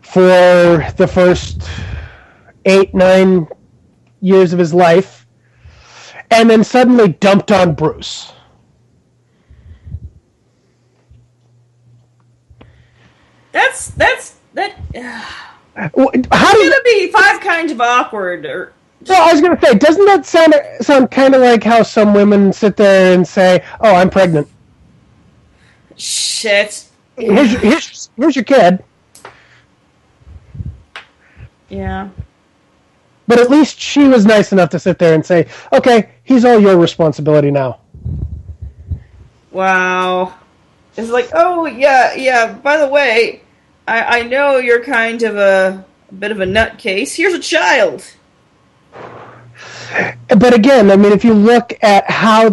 for the first 8-9 years of his life, and then suddenly dumped on Bruce. That. How it's gonna be 5 kinds of awkward. Well, I was gonna say, doesn't that sound kind of like how some women sit there and say, "Oh, I'm pregnant." Shit. Here's your kid. Yeah. But at least she was nice enough to sit there and say, "Okay, he's all your responsibility now." Wow. It's like, oh, yeah, by the way, I know you're kind of a bit of a nutcase. Here's a child. But again, I mean, if you look at how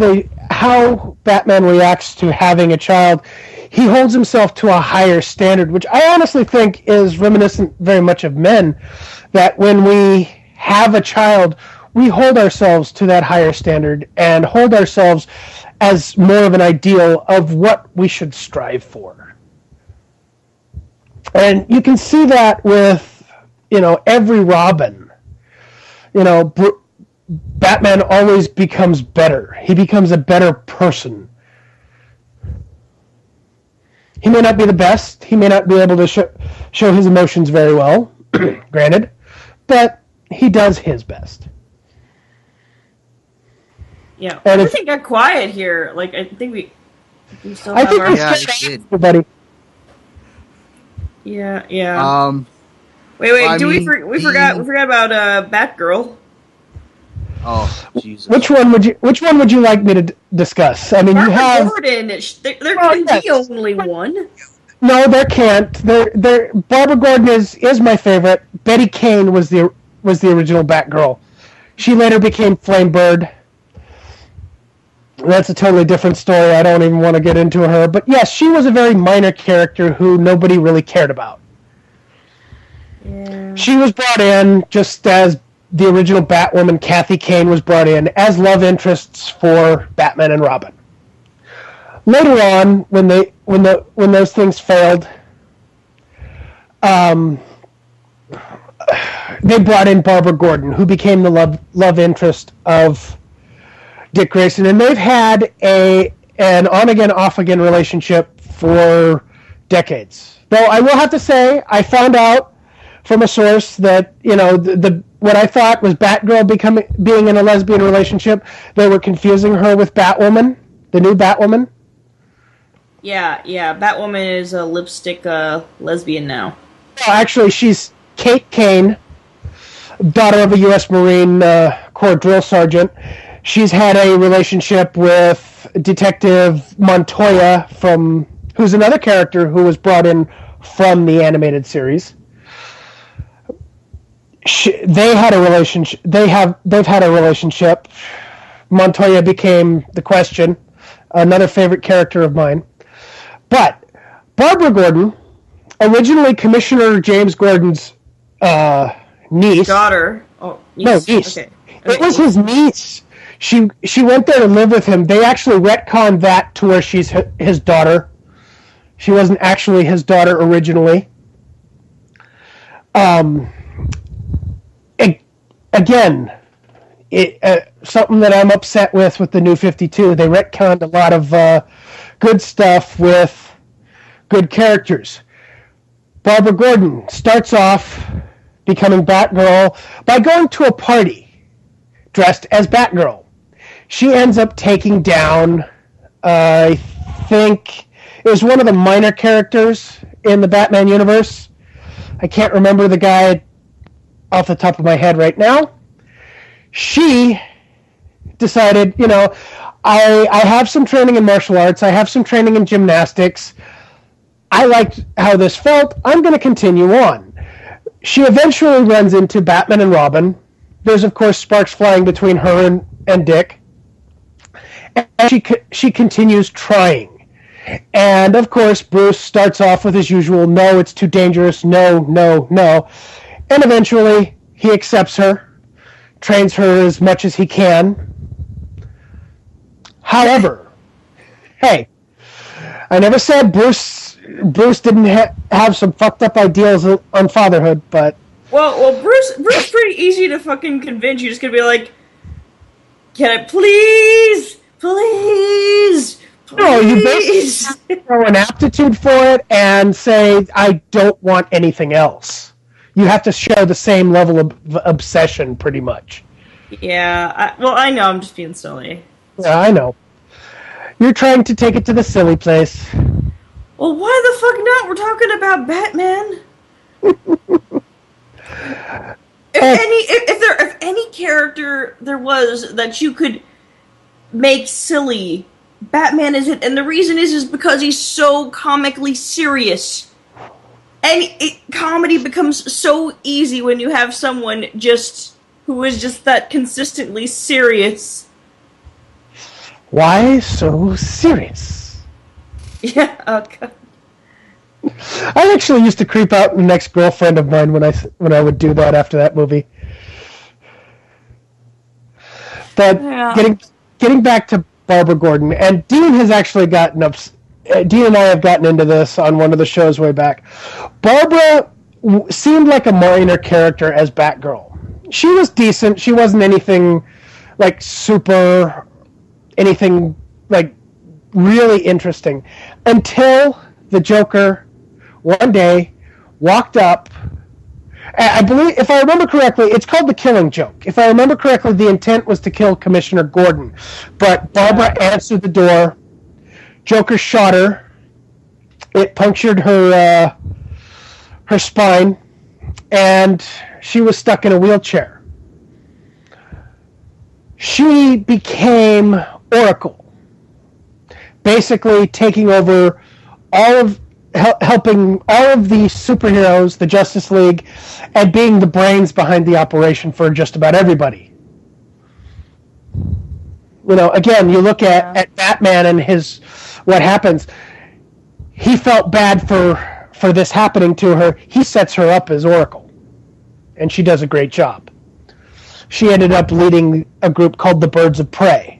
Batman reacts to having a child, he holds himself to a higher standard, which I honestly think is reminiscent very much of men, that when we have a child, we hold ourselves to that higher standard and hold ourselves as more of an ideal of what we should strive for. And you can see that with, every Robin. Batman always becomes better. He becomes a better person. He may not be the best. He may not be able to show his emotions very well, granted, but he does his best. Yeah, everything got quiet here. Like, I think we still have our... Yeah, it did. Everybody. Yeah. Wait, we forgot about Batgirl. Oh, Jesus. Which one would you like me to discuss? I mean, Barbara you have Gordon. There can be only one. No, there can't. Barbara Gordon is my favorite. Betty Kane was the original Batgirl. She later became Flamebird. That's a totally different story. I don't even want to get into her. But yes, she was a very minor character who nobody really cared about. Yeah. She was brought in just as the original Batwoman, Kathy Kane, was brought in as love interests for Batman and Robin. Later on, when those things failed, they brought in Barbara Gordon, who became the love interest of Dick Grayson, and they've had an on-again, off-again relationship for decades. Though I will have to say, I found out from a source that, you know, what I thought was Batgirl being in a lesbian relationship, they were confusing her with Batwoman, the new Batwoman. Yeah, Batwoman is a lipstick lesbian now. Well, actually, she's Kate Kane, daughter of a U.S. Marine Corps drill sergeant. She's had a relationship with Detective Montoya, who's another character who was brought in from the animated series. They've had a relationship. Montoya became the Question, another favorite character of mine. But Barbara Gordon, originally Commissioner James Gordon's niece. Daughter. Oh, niece. No, niece. Okay. It was his niece. She went there to live with him. They actually retconned that to where she's his daughter. She wasn't actually his daughter originally. Again, something that I'm upset with the New 52. They retconned a lot of good stuff with good characters. Barbara Gordon starts off becoming Batgirl by going to a party dressed as Batgirl. She ends up taking down, I think, it was one of the minor characters in the Batman universe. I can't remember the guy off the top of my head right now. She decided, you know, I have some training in martial arts. I have some training in gymnastics. I liked how this felt. I'm going to continue on. She eventually runs into Batman and Robin. There's, of course, sparks flying between her and Dick. And she continues trying. And, of course, Bruce starts off with his usual, no, it's too dangerous, no, no, no. And eventually, he accepts her, trains her as much as he can. However, hey, I never said Bruce didn't have some fucked up ideals on fatherhood, but... Well, Bruce pretty easy to fucking convince. You're just gonna be like, can I please? No, you basically show an aptitude for it and say, I don't want anything else. You have to show the same level of obsession, pretty much. Yeah, I know, I'm just being silly. Yeah, I know. You're trying to take it to the silly place. Well, why the fuck not? We're talking about Batman. If any character there was that you could make silly, Batman is it, and the reason is because he's so comically serious. And comedy becomes so easy when you have someone who is just that consistently serious. Why so serious? Yeah, okay. I actually used to creep out an ex-girlfriend of mine when I would do that after that movie. But yeah. Getting back to Barbara Gordon, and Dean has actually gotten up. Dean and I have gotten into this on one of the shows way back. Barbara seemed like a minor character as Batgirl. She was decent. She wasn't anything like super, anything like really interesting, until the Joker one day walked up. I believe, if I remember correctly, it's called the Killing Joke. If I remember correctly, the intent was to kill Commissioner Gordon, but Barbara answered the door. Joker shot her. It punctured her spine, and she was stuck in a wheelchair. She became Oracle, basically taking over helping all of the superheroes, the Justice League, and being the brains behind the operation for just about everybody. You know, again, you look at Batman and what happens. He felt bad for this happening to her. He sets her up as Oracle, and she does a great job. She ended up leading a group called the Birds of Prey.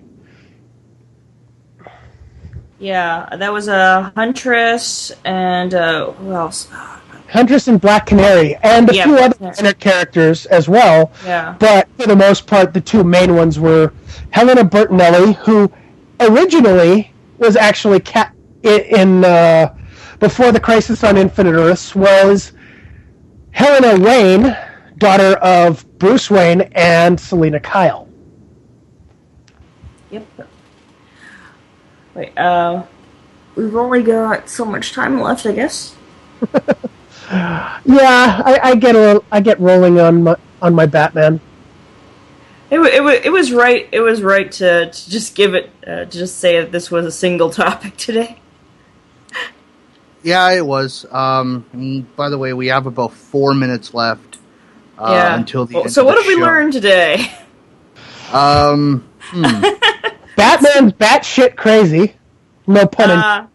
Yeah, that was a Huntress and who else? Oh, Huntress and Black Canary, and a few other minor characters as well. Yeah. But for the most part, the two main ones were Helena Bertinelli, who originally was actually in before the Crisis on Infinite Earths, was Helena Wayne, daughter of Bruce Wayne and Selina Kyle. Yep. Wait, we've only got so much time left, I guess. Yeah, I get rolling on my Batman. It was right. It was right to just give it, to just say that this was a single topic today. Yeah, it was. By the way, we have about 4 minutes left until the end So of what the have we show. learned today? Batman's batshit crazy. No pun intended.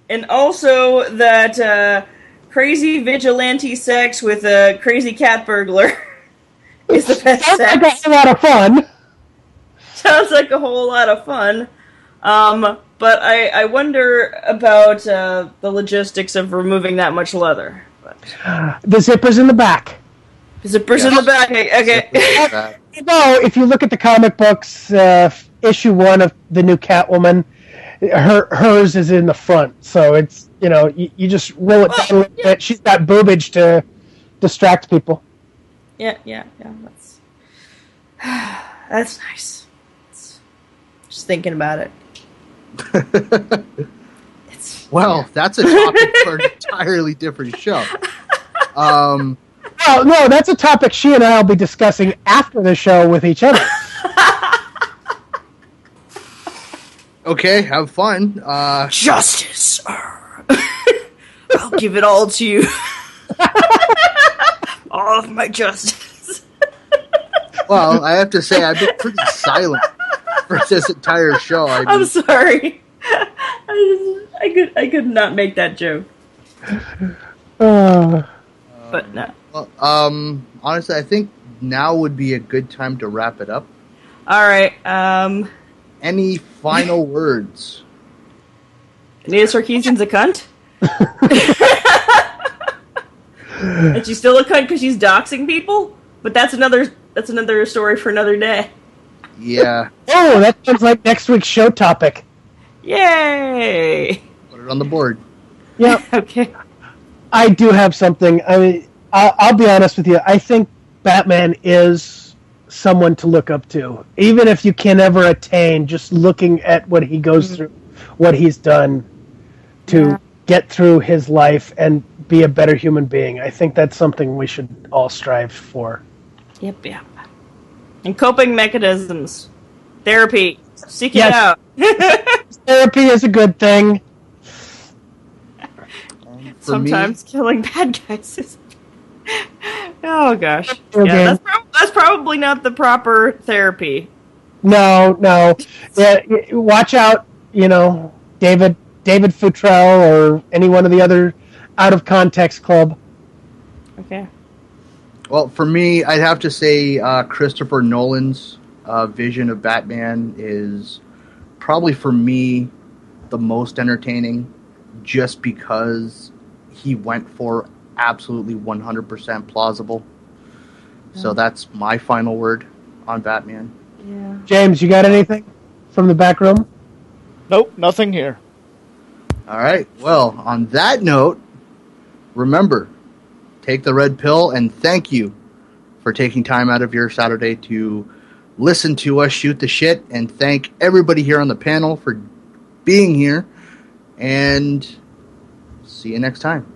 And also that crazy vigilante sex with a crazy cat burglar is the best sex. Sounds like a lot of fun. Sounds like a whole lot of fun. But I wonder about the logistics of removing that much leather. But The zipper's in the back. zippers in the back. Okay. No, if you look at the comic books, issue 1 of the new Catwoman, hers is in the front. So it's, you just roll it down a little bit. She's got boobage to distract people. Yeah. That's nice. Just thinking about it. Well, that's a topic for an entirely different show. Well, no, that's a topic she and I will be discussing after the show with each other. Okay, have fun. Justice. I'll give it all to you. All of my justice. Well, I have to say, I've been pretty silent for this entire show. I'm sorry. I could not make that joke. But no. Well, honestly, I think now would be a good time to wrap it up. All right. Any final words? Anita Sarkeesian's a cunt? And she's still a cunt because she's doxing people? But that's another story for another day. Yeah. Oh, that sounds like next week's show topic. Yay! Put it on the board. Yeah. Okay. I do have something. I'll be honest with you. I think Batman is someone to look up to. Even if you can never attain, just looking at what he goes through, what he's done to get through his life and be a better human being. I think that's something we should all strive for. Yep. And coping mechanisms. Therapy. Seek it out. Therapy is a good thing. Sometimes killing bad guys is... Oh, gosh. Okay. Yeah, that's probably not the proper therapy. No. Yeah, watch out, David Futrell or any one of the other Out of Context Club. Okay. Well, for me, I'd have to say Christopher Nolan's vision of Batman is probably, for me, the most entertaining, just because he went for absolutely 100% plausible. So that's my final word on Batman. Yeah. James, you got anything from the back room? Nope, nothing here. All right. Well, on that note, remember, take the red pill, and thank you for taking time out of your Saturday to listen to us shoot the shit, and thank everybody here on the panel for being here, and see you next time.